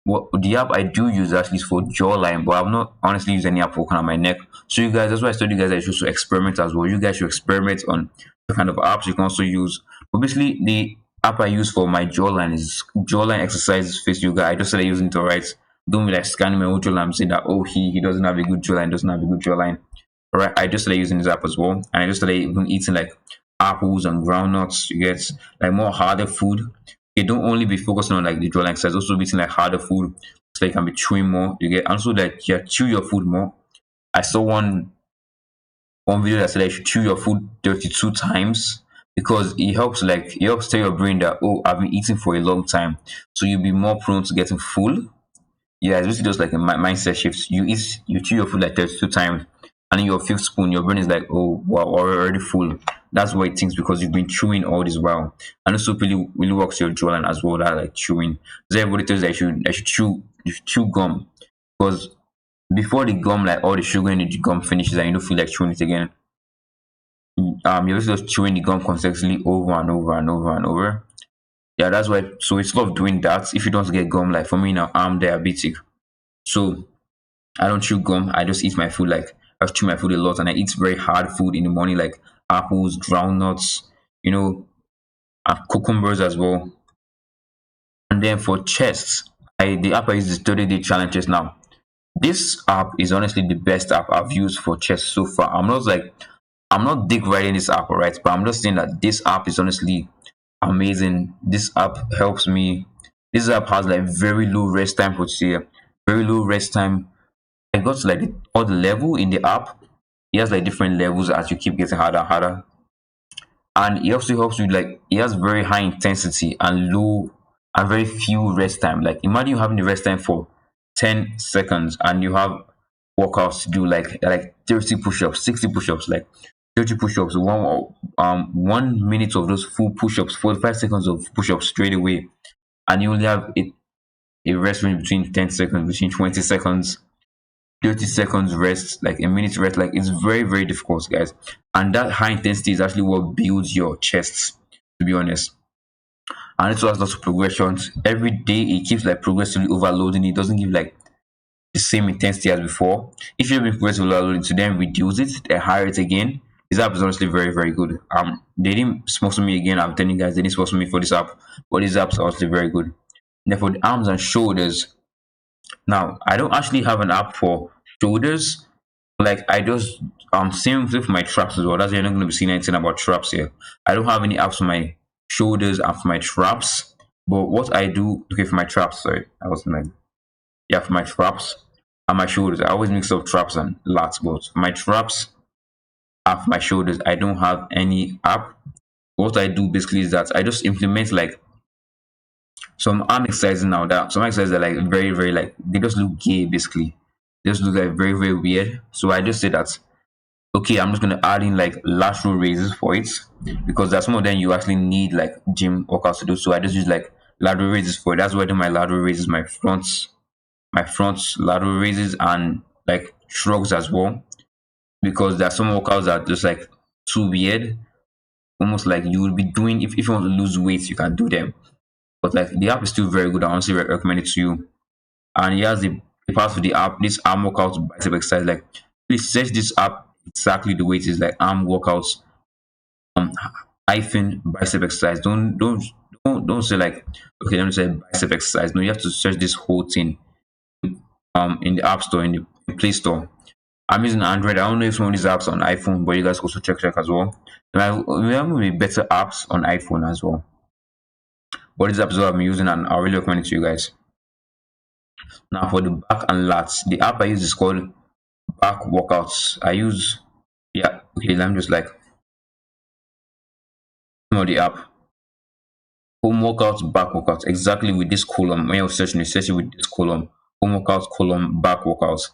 What the app I do use actually is for jawline, but I've not honestly used any app for working on my neck. So you guys, that's why I told you guys that you should experiment as well. You guys should experiment on the kind of apps you can also use. But basically the app I use for my jawline is jawline exercise face yoga. I just started using it, alright. Don't be like scanning my whole jawline and saying that oh he doesn't have a good jawline, doesn't have a good jawline. Alright, I just started using this app as well. And I just started even eating like apples and groundnuts. You get like more harder food. You don't only be focusing on like the drawing exercise, also be eating like harder food so you can be chewing more. You get also like yeah, chew your food more. I saw one video that said that you should chew your food 32 times because it helps tell your brain that oh I've been eating for a long time. So you'll be more prone to getting full. Yeah, it's basically just like a mindset shift. You chew your food like 32 times, and in your fifth spoon, your brain is like, oh, wow, we're already full. That's what it thinks because you've been chewing all this while. And also really works your jawline as well, that like chewing. So everybody tells that you should chew gum because before the gum, like all the sugar in the gum finishes and you don't feel like chewing it again. You're just chewing the gum consecutively over and over and over and over. Yeah, that's why. So instead of doing that, if you don't get gum, like for me now, I'm diabetic. So I don't chew gum. I just eat my food like I chew my food a lot, and I eat very hard food in the morning, like apples, groundnuts, you know, and cucumbers as well. And then for chest, the app I use is 30-day challenges now. This app is honestly the best app I've used for chest so far. I'm not dick riding this app, alright, but I'm just saying that this app is honestly amazing. This app helps me. This app has like very low rest time for today, very low rest time. I got to like all the level in the app. It has like different levels as you keep getting harder and harder. And it also helps you like it has very high intensity and low and very few rest time. Like imagine you having the rest time for 10 seconds and you have workouts to do like 30 push-ups, 60 push-ups, like 30 push-ups, 1 minute of those full push-ups, 45 seconds of push-ups straight away. And you only have a rest range between 10 seconds, between 20 seconds 30 seconds rest, like a minute rest. Like it's very, very difficult, guys. And that high intensity is actually what builds your chest, to be honest. And it also has lots of progressions. Every day it keeps like progressively overloading. It doesn't give like the same intensity as before. If you've been progressively overloading to then reduce it, then higher it again. This app is honestly very, very good. They didn't sponsor me again. I'm telling you guys, they didn't sponsor me for this app, but these apps are honestly very good. Then for the arms and shoulders, now I don't actually have an app for shoulders. Like I just same with my traps as well. That's why you're not gonna be seeing anything about traps here. I don't have any apps for my shoulders and for my traps. But what I do, okay, for my traps, sorry, I was like, yeah, for my traps and my shoulders, I always mix up traps and lats. But for my traps and for my shoulders, I don't have any app. What I do basically is that I just implement like some arm exercises now. That some exercises are like very, very like they just look gay basically. They just look like very, very weird. So I just say that okay, I'm just gonna add in like lateral raises for it because there's some of them you actually need like gym workouts to do. So I just use like lateral raises for it. That's why I do my lateral raises, my front lateral raises and like shrugs as well. Because there are some workouts that are just like too weird, almost like you will be doing if you want to lose weight, you can do them. But like the app is still very good. I honestly recommend it to you. And he has the part of the app, this arm workout bicep exercise. Like please search this app exactly the way it is, like arm workouts um hyphen bicep exercise. Don't say like okay, let me say bicep exercise. No, you have to search this whole thing in the app store, in the play store. I'm using Android. I don't know if some of these apps on iPhone, but you guys also check as well. We have maybe better apps on iPhone as well. But these apps that I'm using, and I really recommend it to you guys. Now for the back and lats, the app I use is called Back Workouts. I use yeah. Okay, let me just like of the app. Home workouts, back workouts. Exactly with this column. When you're searching, you search it with this column. Home workouts, column, back workouts.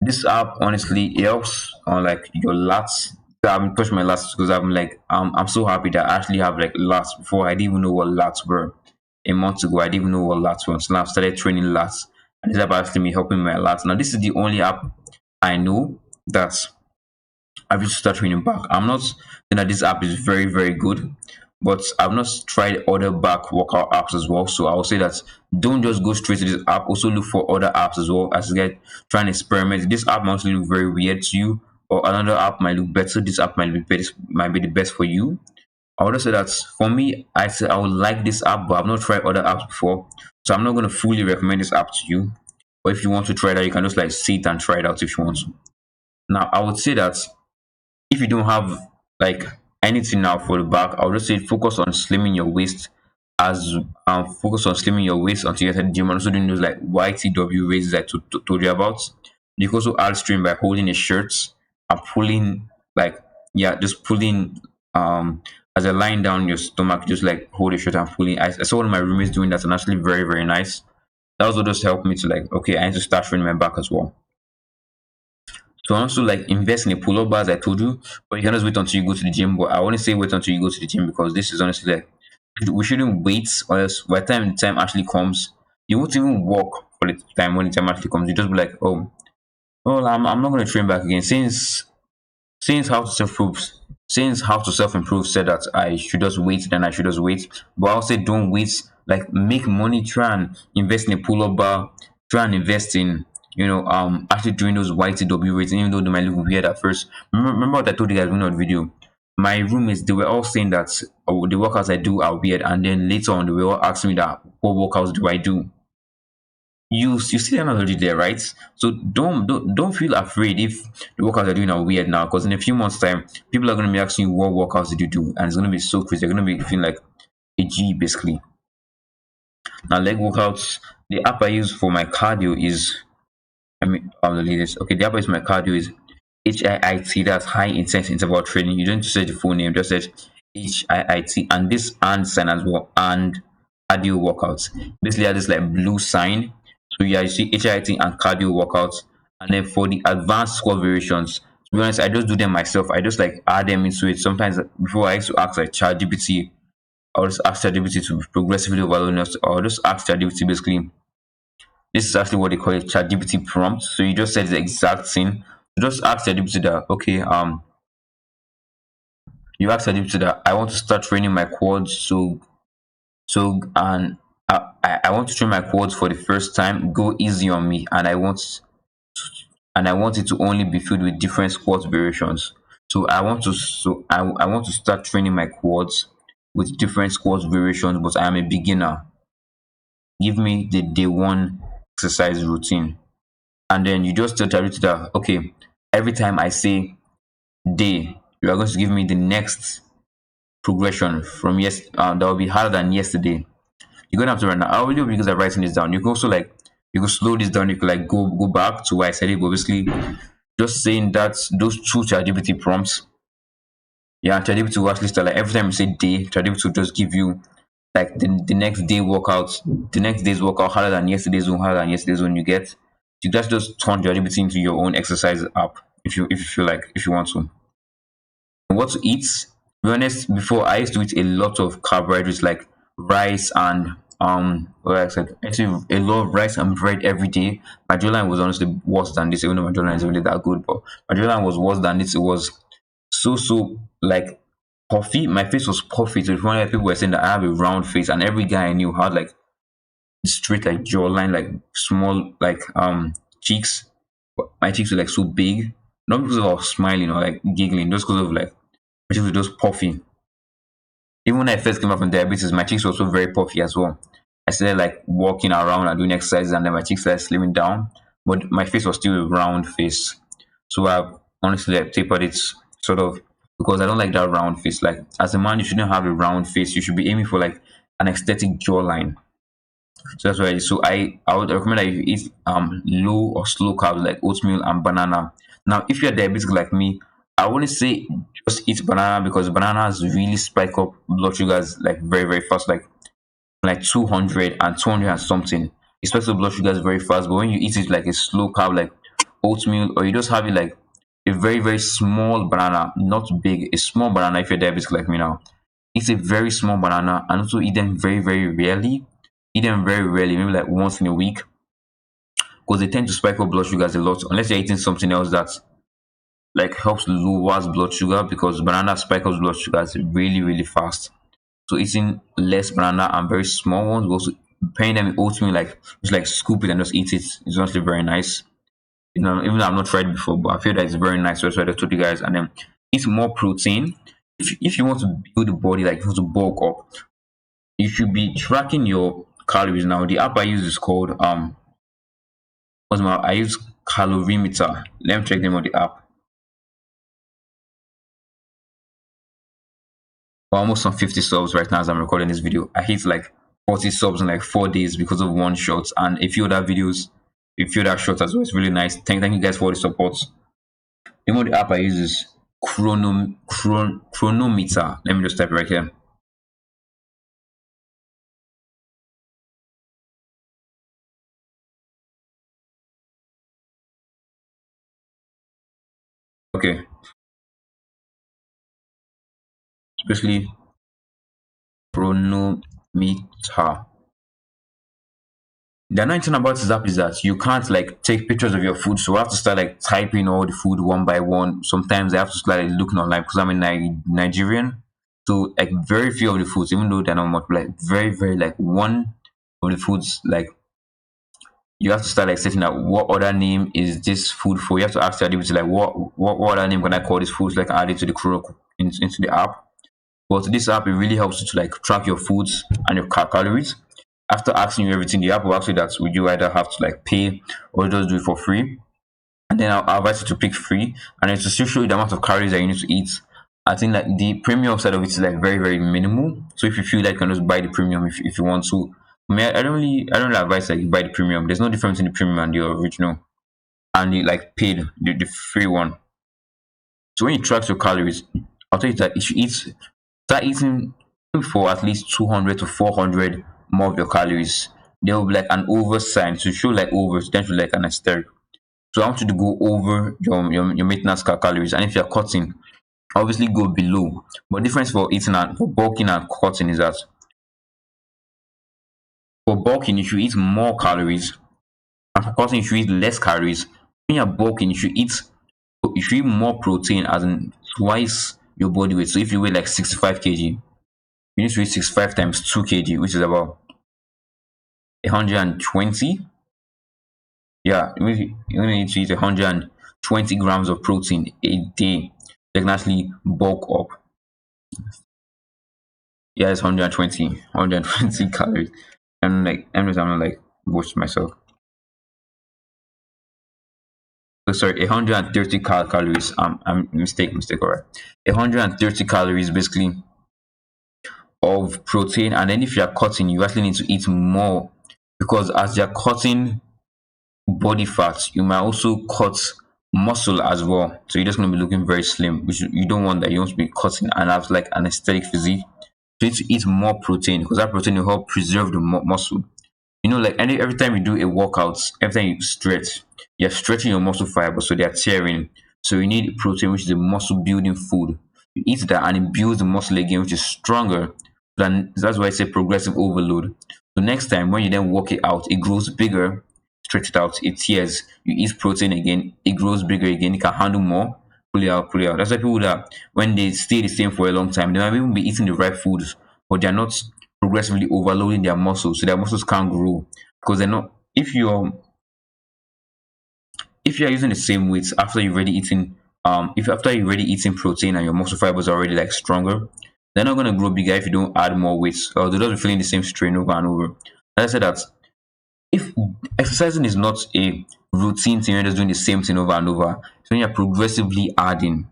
This app honestly helps on like your lats. I'm touching my lats because I'm like I'm so happy that I actually have like lats. Before I didn't even know what lats were. A month ago I didn't even know what lats were. So now I've started training lats. And this app actually me helping my lats. Now this is the only app I know that I've used to start training back. I'm not saying that this app is very, very good, but I've not tried other back workout apps as well. So I will say that don't just go straight to this app. Also look for other apps as well as you get try and experiment. This app might look very weird to you, or another app might look better. This app might be the best for you. I would say that for me, I say I would like this app, but I've not tried other apps before. So I'm not gonna fully recommend this app to you. But if you want to try that, you can just like see it and try it out if you want to. Now I would say that if you don't have like anything now for the back, I'll just say focus on slimming your waist as focus on slimming your waist until you get to the gym and also doing those like YTW raises I told you about. You can also add strain by holding a shirt and pulling like yeah, just pulling as you're lying down your stomach, just like hold a shirt and pulling. I saw one of my roommates doing that and actually very, very nice. That also just helped me to like okay, I need to start training my back as well. To also like invest in a pull-up bar as I told you, but you can just wait until you go to the gym. But I want to say wait until you go to the gym because this is honestly like we shouldn't wait or else by the time actually comes, you won't even walk for the time when the time actually comes. You just be like, oh, well, I'm not gonna train back again since how to self-improve since how to self-improve said that I should just wait, then I should just wait. But I'll say don't wait, like make money, try and invest in a pull-up bar, try and invest in actually doing those YTW rates, even though they might look weird at first. Remember what I told you guys in the video? My roommates, they were all saying that the workouts I do are weird, and then later on they were all asking me that what workouts do I do? You see them already there, right? So don't feel afraid if the workouts are doing are weird now, because in a few months' time, people are going to be asking you what workouts did you do, and it's going to be so crazy. They're going to be feeling like a G basically. Now leg workouts, the app I use for my cardio is the latest. Okay, the app I use for my cardio is HIIT. That's high intense interval training. You don't need to search the full name, just search HIIT, and this and sign as well, and cardio workouts. Basically, I have this like blue sign. So yeah, you see HIIT and cardio workouts, and then for the advanced squat variations. To be honest, I just do them myself. I just like add them into it. Sometimes before I used to ask like ChatGPT, I'll just ask ChatGPT to progressively overload us, or just ask ChatGPT basically. This is actually what they call a ChatGPT prompt. So you just said the exact thing. You just ask ChatGPT that okay, you ask ChatGPT that I want to start training my quads. And I want to train my quads for the first time. Go easy on me, and I want it to only be filled with different squat variations. I want to start training my quads with different squat variations, but I am a beginner. Give me the day one exercise routine. And then you just tell ChatGPT that okay, every time I say day, you are going to give me the next progression from that will be harder than yesterday. You're gonna have to run now. I really hope you guys are writing this down. You can also like you can slow this down. You can like go back to what I said it, but basically just saying that those two ChatGPT prompts. Yeah, ChatGPT will actually start like every time you say day, ChatGPT will just give you like the next day workout, the next day's workout harder than yesterday's one, harder than yesterday's one you get. You just turn ChatGPT into your own exercise app. if you feel like if you want to. What to eat? To be honest, before I used to eat a lot of carbohydrates like rice and what I said, actually a lot of rice and bread every day. My jawline was honestly worse than this, even though my jawline is really that good, but my jawline was worse than this. It was so like puffy. My face was puffy to the point that people were saying that I have a round face, and every guy I knew had like straight like jawline, like small like cheeks. But my cheeks were like so big, not because of I was smiling or like giggling, just because of like my cheeks were just puffy. Even when I first came out from diabetes, my cheeks were also very puffy as well. I started like walking around and doing exercises, and then my cheeks started slimming down, but my face was still a round face. So I honestly like, tapered it sort of because I don't like that round face. Like as a man, you shouldn't have a round face. You should be aiming for like an aesthetic jawline. So that's why. So I would recommend that you eat low or slow carbs like oatmeal and banana. Now, if you're diabetic like me, I wouldn't say just eat banana because bananas really spike up blood sugars like very fast, like 200 and 200 and something. It spikes up blood sugars very fast. But when you eat it like a slow carb like oatmeal, or you just have it like a very small banana, not big, a small banana if you're diabetic like me now. Eat a very small banana and also eat them very rarely. Eat them very rarely, maybe like once in a week, because they tend to spike up blood sugars a lot. Unless you're eating something else that like helps lowers blood sugar, because banana spike up blood sugars really fast. So eating less banana and very small ones, but also pairing them with oatmeal, like just like scoop it and just eat it. It's honestly very nice. You know, even though I've not tried it before, but I feel that it's very nice. So that's why I told you guys. And then eat more protein. If you want to build the body, like if you want to bulk up, you should be tracking your calories. Now the app I use is called what's my I use calorimeter. Let me check them on the app. We're almost on 50 subs right now as I'm recording this video. I hit like 40 subs in like 4 days because of one shot and a few other videos, a few other shots as well. It's really nice. Thank you guys for all the support. The name of the app I use is chronometer. Let me just type it right here. Okay. Especially chronometer. The annoying thing about this app is that you can't like take pictures of your food, so I have to start like typing all the food one by one. Sometimes I have to start like, looking online because I'm a Nigerian, so like very few of the foods, even though they're not much, like very like one of the foods, like you have to start like setting out what other name is this food for. You have to ask ChatGPT like what other name can I call this food, so I can add it to the into the app. But this app, it really helps you to like track your foods and your calories. After asking you everything, the app will ask you that would you either have to like pay or just do it for free. And then I'll advise you to pick free, and it's to still show you the amount of calories that you need to eat. I think like the premium side of it is like very minimal. So if you feel like you can just buy the premium if you want to. I mean, I don't really advise like you buy the premium. There's no difference in the premium and the original and the like paid the free one. So when you track your calories, I'll tell you that if you eat start eating for at least 200 to 400 more of your calories. There will be like an over sign to show like over, to then show like an asterisk. So I want you to go over your maintenance calories, and if you're cutting, obviously go below. But difference for eating and for bulking and cutting is that for bulking you should eat more calories, and for cutting you should eat less calories. When you're bulking, you should eat more protein, as in twice your body weight. So if you weigh like 65 kg, you need to eat 65 times 2 kg, which is about 120. Yeah, you only need to eat 120 grams of protein a day. They can actually bulk up. Yeah, it's 120 calories. And like, I'm not like boast myself. So sorry, 130 calories. I'm mistake, all right. 130 calories basically of protein, and then if you're cutting, you actually need to eat more because as you're cutting body fat, you might also cut muscle as well. So you're just going to be looking very slim, which you don't want that. You want to be cutting and have like an aesthetic physique. So you need to eat more protein because that protein will help preserve the muscle. You know, like every time you do a workout, every time you stretch, you're stretching your muscle fiber, so they're tearing. So you need protein, which is a muscle building food. You eat that and it builds the muscle again, which is stronger. Than that's why I say progressive overload. So next time when you then work it out, it grows bigger, stretch it out, it tears. You eat protein again, it grows bigger again, it can handle more, pull it out, pull it out. That's why people that when they stay the same for a long time, they might even be eating the right foods, but they're not progressively overloading their muscles, so their muscles can't grow because they're not. If you're using the same weights after you've already eaten, if after you've already eaten protein and your muscle fibers are already like stronger, they're not gonna grow bigger if you don't add more weights, or they're just feeling the same strain over and over. As I said that if exercising is not a routine thing, you're just doing the same thing over and over. So when you're progressively adding,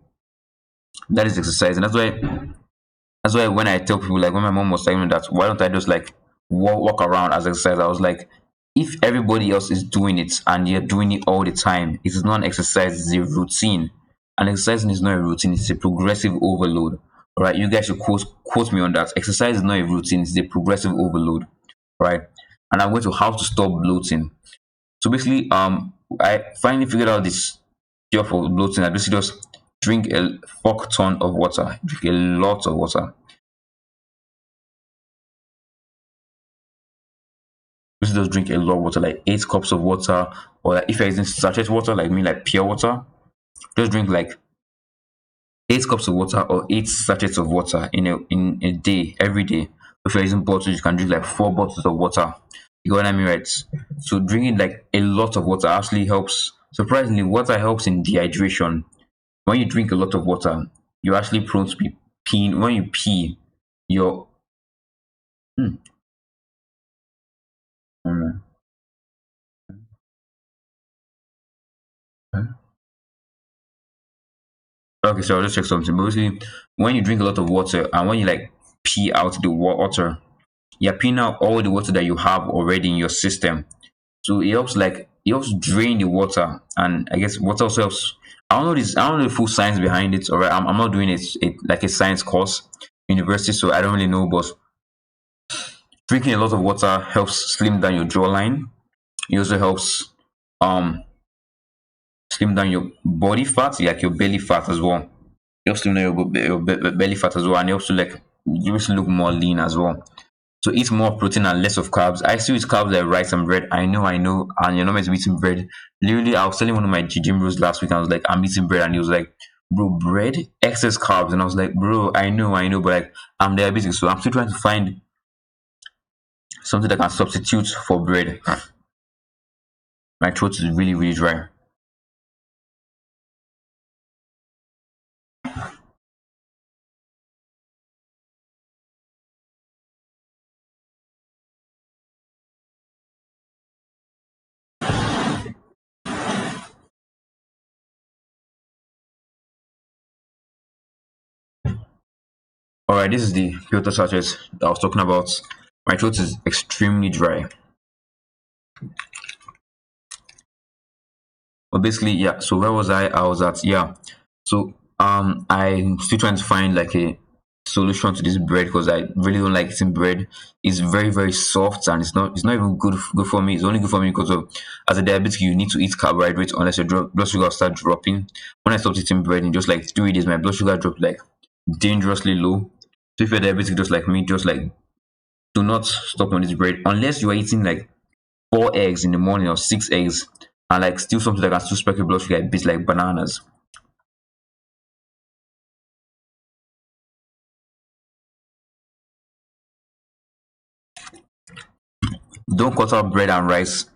that is exercising. That's why when I tell people, like when my mom was telling me that, why don't I just like walk around as exercise? I was like, if everybody else is doing it and you're doing it all the time, it is not an exercise, it's a routine. And exercising is not a routine, it's a progressive overload. All right, you guys should quote me on that. Exercise is not a routine, it's a progressive overload. Right. And I'm going to how to stop bloating. So basically, I finally figured out this cure for bloating. I basically just drink a fuck ton of water, drink a lot of water. Basically just drink a lot of water, like 8 cups of water, or like if you're using sachet water, like me, like pure water, just drink like 8 cups of water or 8 sachets of water in a day, every day. If you're using bottles, you can drink like 4 bottles of water. You got what I mean, right? So drinking like a lot of water actually helps. Surprisingly, water helps in dehydration. When you drink a lot of water, you're actually prone to be peeing. When you pee, you're hmm, um, okay, so I'll just check something. But basically, when you drink a lot of water and when you like pee out the water, you're peeing out all the water that you have already in your system. So it helps drain the water, and I guess water also helps. I don't know the full science behind it. All right, I'm not doing it like a science course university, so I don't really know. But drinking a lot of water helps slim down your jawline. It also helps um slim down your body fat, like your belly fat as well. It helps slim down your belly fat as well, and it helps to like you just look more lean as well. So eat more protein and less of carbs. I still eat carbs like rice and bread. I know, and you're not meant to be eating bread. Literally, I was telling one of my gym bros last week, I was like, I'm eating bread, and he was like, bro, bread, excess carbs, and I was like, bro, I know, but like, I'm diabetic, so I'm still trying to find something that can substitute for bread. My throat is really, really dry. All right, this is the filter sachet that I was talking about. My throat is extremely dry. But basically, yeah. So where was I? I was at yeah. So I'm still trying to find like a solution to this bread because I really don't like eating bread. It's very very soft and it's not even good for me. It's only good for me because of as a diabetic you need to eat carbohydrates unless your blood sugar start dropping. When I stopped eating bread in just like 3 days, my blood sugar dropped like dangerously low. So if you're diabetic just like me, just like do not stop on this bread unless you are eating like 4 eggs in the morning or 6 eggs and like still something that can still spike your blood sugar a bit like bananas. Don't cut out bread and rice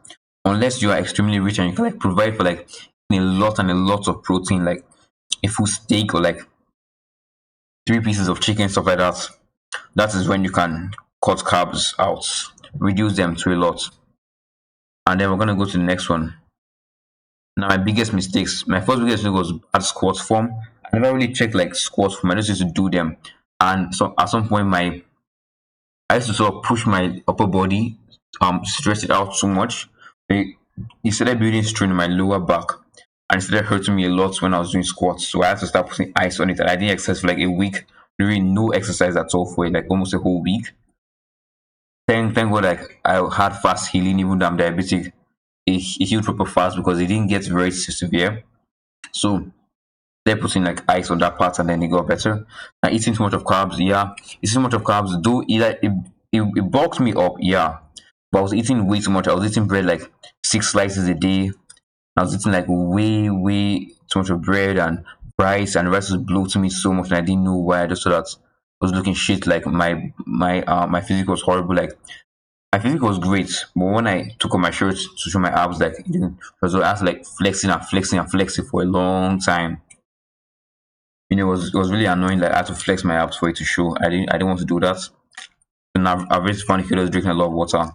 unless you are extremely rich and you can like provide for like a lot and a lot of protein, like a full steak or like 3 pieces of chicken, stuff like that. That is when you can cut carbs out, reduce them to a lot. And then we're gonna go to the next one. Now my biggest mistakes. My first biggest mistake was bad squat form. I never really checked like squat form. I just used to do them. And so at some point my I used to sort of push my upper body, stretch it out too much. It started building strain in my lower back, and it started hurting me a lot when I was doing squats. So I had to start putting ice on it, and I didn't exercise for like a week. Really, no exercise at all for like almost a whole week. Thank God, like I had fast healing, even though I'm diabetic. It healed proper fast because it didn't get very severe. So They're putting like ice on that part and then it got better. And eating too much of carbs, yeah. Eating too much of carbs, do it like it bulked me up, yeah. But I was eating way too much. I was eating bread like 6 slices a day. I was eating like way too much of bread and rice, and the rice was bloating me so much, and I didn't know why. I just saw that I was looking shit. Like my physique was horrible. Like my physique was great, but when I took off my shirt to show my abs, like it didn't. So I was like flexing and flexing and flexing for a long time. It was really annoying. Like I had to flex my abs for it to show. I didn't want to do that. And I've really found kilos drinking a lot of water.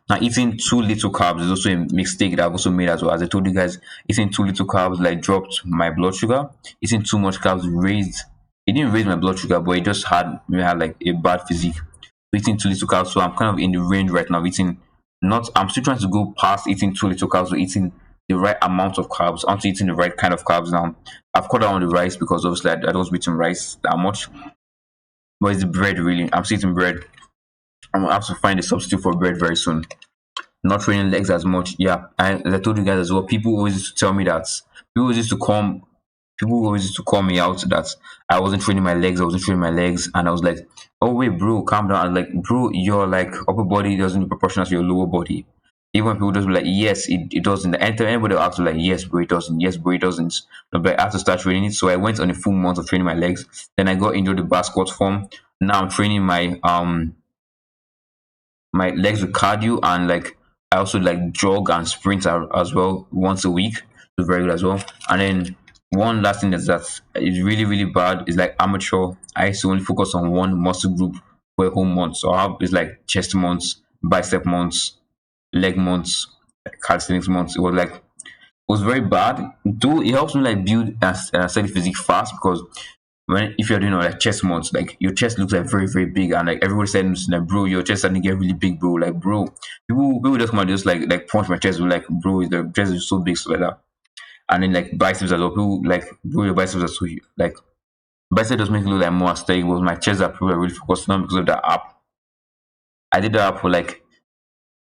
Now, eating too little carbs is also a mistake that I've also made as well. As I told you guys, eating too little carbs like dropped my blood sugar. Eating too much carbs raised. It didn't raise my blood sugar, but it just had like a bad physique. Eating too little carbs, so I'm kind of in the range right now. Eating not. I'm still trying to go past eating too little carbs, or eating the right amount of carbs. I'm eating the right kind of carbs now. I've cut down on the rice because obviously I don't eat rice that much. But it's the bread really. I'm still eating bread. I'm gonna have to find a substitute for bread very soon. Not training legs as much. Yeah, as I told you guys as well, people always used to tell me that people always used to come people always used to call me out that I wasn't training my legs, I wasn't training my legs, and I was like, oh wait, bro, calm down. I was like, bro, your like upper body doesn't proportional to your lower body. Even people just be like, yes, it doesn't. Anytime anybody will ask like, yes, bro, it doesn't. Yes, bro, it doesn't. But I had to start training it. So I went on a full month of training my legs. Then I got into the bar squat form. Now I'm training my legs with cardio, and like I also like jog and sprint as well once a week. So very good as well. And then one last thing that is really bad is like amateur. I used to only focus on one muscle group for a whole month. So I have it's like chest months, bicep months, leg months, calisthenics months. It was very bad. Though it helps me like build a steady physique fast because when if you're doing like chest months, like your chest looks like very big, and like everybody says like, bro, your chest starting to get really big, bro. Like, bro, people just come and just like punch my chest, like, bro, the chest is so big, so like that. And then like biceps as well, people like, bro, your biceps are so huge. Like biceps just make it look like more aesthetic. But my chest that people are really focused on because of that app. I did that app for like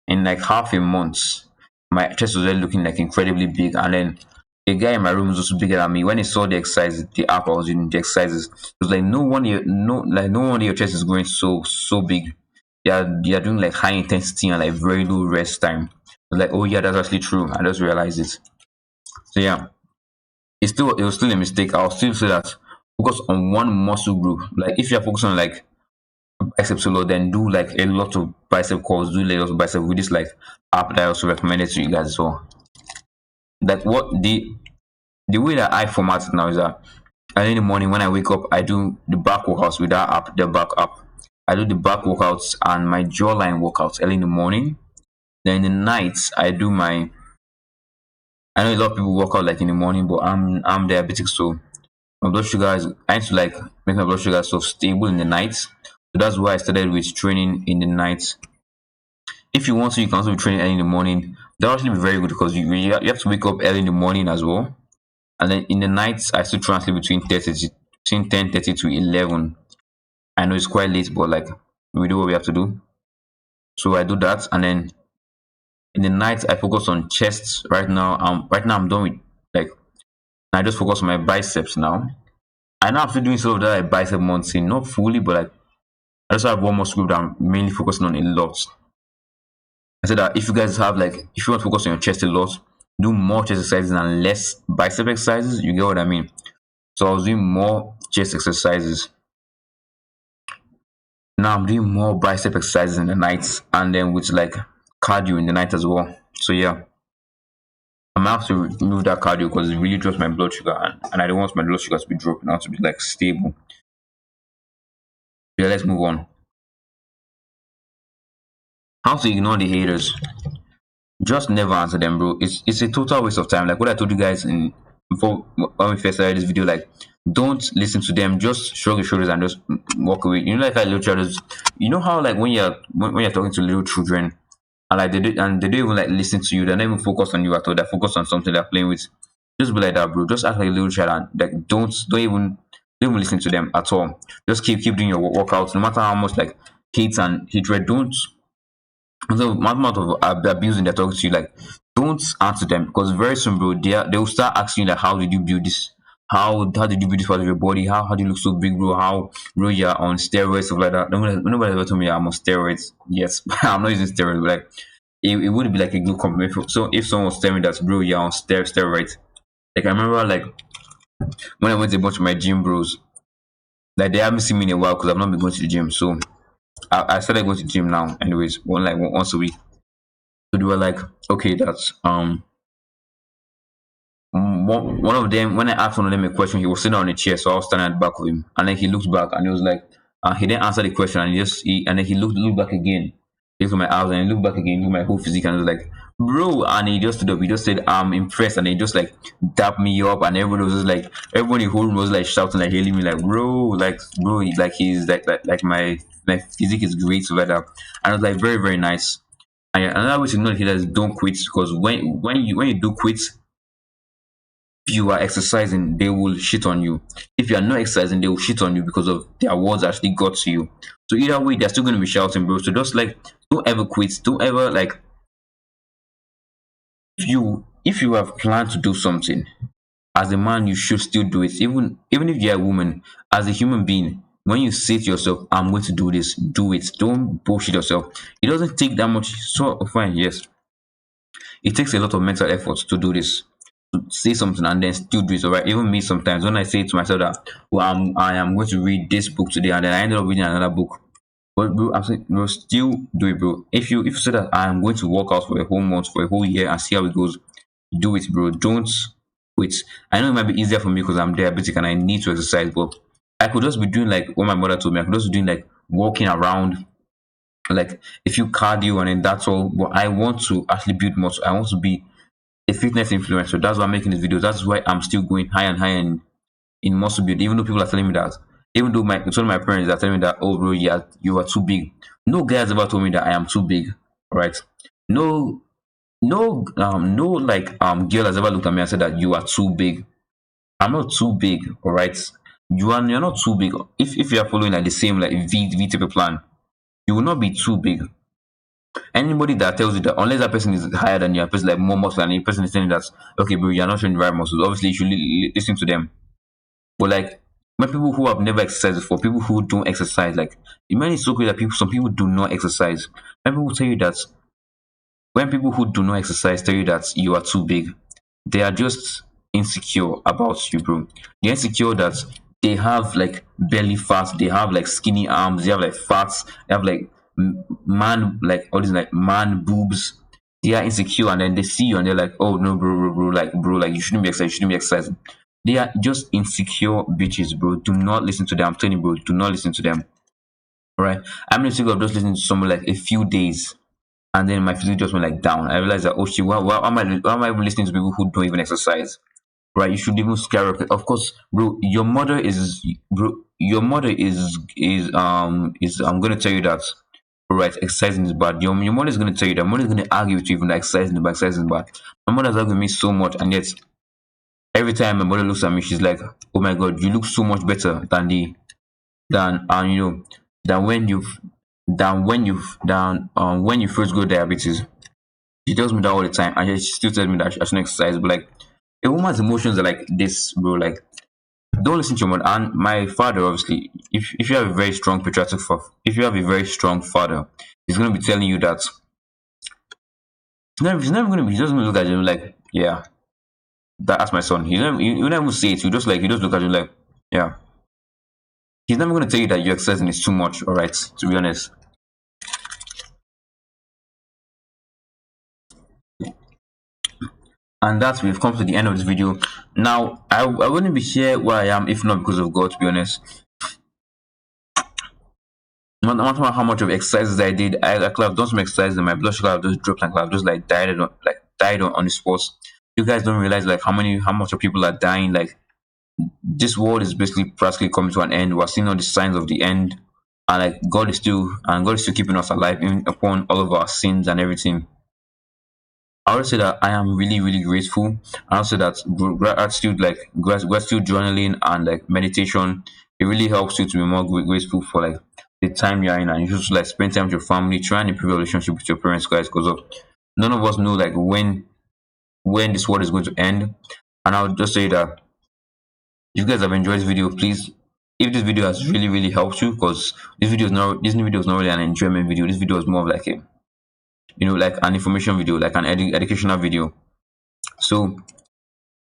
in like half a month. My chest was already looking like incredibly big, and then a guy in my room was also bigger than me. When he saw the exercise, the app I was using, the exercises, it was like no wonder your chest is growing so big. You're doing like high intensity and like very low rest time. I was like, oh yeah, that's actually true. I just realized it. So yeah, it was still a mistake. I'll still say that focus on one muscle group. Like if you're focusing on like biceps a lot, then do like a lot of bicep curls, do a lot of bicep with this like app that I also recommended to you guys as well. Like what the way that I format it now is that early in the morning when I wake up, I do the back workouts with that app, the back app. I do the back workouts and my jawline workouts early in the morning. Then in the nights, I do my. I know a lot of people work out like in the morning, but I'm diabetic, so my blood sugar is. I need to like make my blood sugar so stable in the night. So that's why I started with training in the night. If you want to, you can also be training early in the morning. That will actually be very good because you have to wake up early in the morning as well. And then in the nights, I still translate between 10:30 to 11. I know it's quite late, but like we do what we have to do. So I do that, and then in the night I focus on chest. Right now I'm done with like I just focus on my biceps now. I know I'm still doing some of that like bicep mounting, not fully, but like I just have one more group that I'm mainly focusing on a lot. I said that if you guys have like if you want to focus on your chest a lot, do more chest exercises and less bicep exercises. You get what I mean? So I was doing more chest exercises. Now I'm doing more bicep exercises in the night and then with like cardio in the night as well. So yeah, I'm gonna have to remove that cardio because it really drops my blood sugar, and I don't want my blood sugar to be dropping. I want to be like stable. Yeah, let's move on. How to ignore the haters? Just never answer them, bro. It's a total waste of time. Like what I told you guys in before when we first started this video, like don't listen to them. Just shrug your shoulders and just walk away. You know, like how little children, you know how like when you're talking to little children and like they don't even like listen to you. They're not even focused on you at all. They're focused on something they're playing with. Just be like that, bro. Just act like a little child and like don't even listen to them at all. Just keep doing your workouts, no matter how much like hate and hatred. Don't so amount of abusing they're talking to you, like don't answer them because very soon, bro, they will start asking you like, how did you build this? how did you build this part of your body? How do you look so big, bro? How, bro, you're on steroids, stuff like that. Nobody ever told me I'm on steroids. Yes, I'm not using steroids, but like it would be like a good compliment. So if someone was telling me that, bro, you're on steroids, like I remember like when I went to a bunch of my gym bros, like they haven't seen me in a while because I've not been going to the gym. So I started going to the gym now, anyways, once a week. So they were like, okay, that's one of them, when I asked one of them a question, he was sitting on a chair, so I was standing at the back of him, and then he looked back and he was like, he didn't answer the question, and and then he looked back again, he looked at my eyes, and he looked back again, looked at my whole physique, and he was like, bro, and he just stood up, he just said, I'm impressed, and he just like dapped me up, and everybody was just like, everybody in the whole room was like shouting, like hailing me, like, bro, like he's like my physique is great, so like that, and it was like very very nice. And another way to know that is don't quit, because when you do quit, if you are exercising, they will shit on you. If you are not exercising, they will shit on you because of their words actually got to you. So either way, they're still gonna be shouting, bro. So just like don't ever quit. Don't ever like if you have planned to do something, as a man, you should still do it. Even if you're a woman, as a human being, when you say to yourself, I'm going to do this, do it. Don't bullshit yourself. It doesn't take that much. So fine, yes. It takes a lot of mental effort to do this, to say something and then still do it. So right, even me sometimes when I say to myself that, well, I am going to read this book today, and then I ended up reading another book. But bro, I'm saying, bro, still do it, bro. If you say that I am going to work out for a whole month, for a whole year, and see how it goes, do it, bro. Don't quit. I know it might be easier for me because I'm diabetic and I need to exercise, but I could just be doing like what my mother told me. I could just be doing like walking around, like a few cardio, and then that's all. But I want to actually build muscle. I want to be a fitness influencer. That's why I'm making this video. That's why I'm still going higher and higher in muscle build. Even though people are telling me that, even though some of my parents are telling me that, oh bro, yeah, you are too big. No guy has ever told me that I am too big. Right? No, no, like girl has ever looked at me and said that you are too big. I'm not too big. All right. You're not too big. If you are following like the same like V-tapered plan, you will not be too big. Anybody that tells you that, unless that person is higher than you, a person like more muscle, and the person is saying that, okay, bro, you're not showing the right muscles. Obviously, you should listen to them. But like, when people who have never exercised before, people who don't exercise, like, it might so clear that some people do not exercise. When people tell you that, when people who do not exercise tell you that you are too big, they are just insecure about you, bro. They're insecure that they have like belly fat, they have like skinny arms, they have like fats, they have like man, like all these like man boobs. They are insecure, and then they see you and they're like, oh no, bro, like you shouldn't be exercising, you shouldn't be exercising. They are just insecure bitches, bro. Do not listen to them. I'm telling you, bro, do not listen to them. All right. I'm gonna think of just listening to someone like a few days, and then my physique just went like down. I realized that, oh shit, why am I even listening to people who don't even exercise? Right? You should even skyrocket. Of course, bro. Your mother is I'm gonna tell you that. Right, exercising is bad. Your mother is gonna tell you that. Mother is gonna argue with you even like exercising is bad. My mother has argued with me so much, and yet every time my mother looks at me, she's like, "Oh my god, you look so much better than the than you know than when you first got diabetes." She tells me that all the time, and she still tells me that I shouldn't exercise. But like, a woman's emotions are like this, bro. Like, don't listen to your mother. And my father, obviously, if you have a very strong if you have a very strong father, he's gonna be telling you that he's never gonna be. He's just gonna look at you like, yeah, that's my son. He never say it. He just look at you like, yeah. He's never gonna tell you that your exercising is too much. All right, to be honest. And that's we've come to the end of this video. Now, I wouldn't be here where I am if not because of God. To be honest, no matter how much of exercises I did, I could have done some exercises and my blood sugar have just dropped and could have just like died on the spot. You guys don't realize like how much of people are dying. Like, this world is basically practically coming to an end. We're seeing all the signs of the end, and like God is still keeping us alive even upon all of our sins and everything. I would say that I am really, really grateful. I would say that gratitude, like gratitude journaling and like meditation, it really helps you to be more grateful for like the time you're in, and you should like spend time with your family, try and improve your relationship with your parents, guys, because of none of us know like when this world is going to end. And I would just say that If you guys have enjoyed this video, please, if this video has really helped you, because this new video is not really an enjoyment video. This video is more of like a, like an information video, like an educational video. So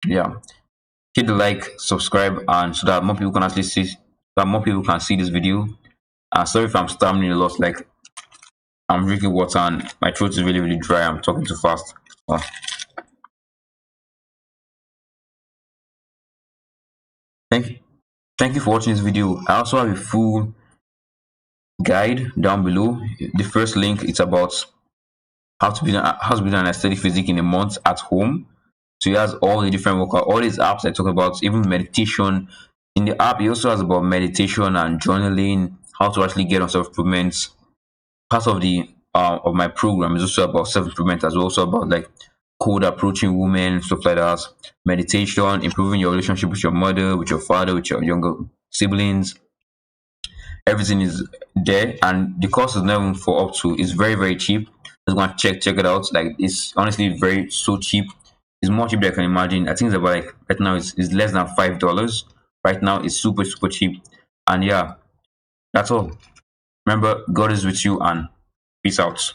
yeah, hit the like, subscribe, and so that more people can actually see, that more people can see this video. Sorry if I'm stammering a lot, like I'm drinking water and my throat is really dry. I'm talking too fast. Oh. Thank you. Thank you for watching this video. I also have a full guide down below. The first link, it's about how to build an aesthetic physique in a month at home. So he has all the different workout, all these apps I talk about, even meditation. In the app, he also has about meditation and journaling, how to actually get on self improvements. Part of the of my program is also about self improvement as well, also about like cold approaching women, stuff like that. Meditation, improving your relationship with your mother, with your father, with your younger siblings. Everything is there, and the cost is not even for up to. It's very cheap. Just go and check it out. Like it's honestly very so cheap. It's more cheap than I can imagine. I think it's about like right now it's less than $5. Right now it's super cheap. And yeah, that's all. Remember, God is with you, and peace out.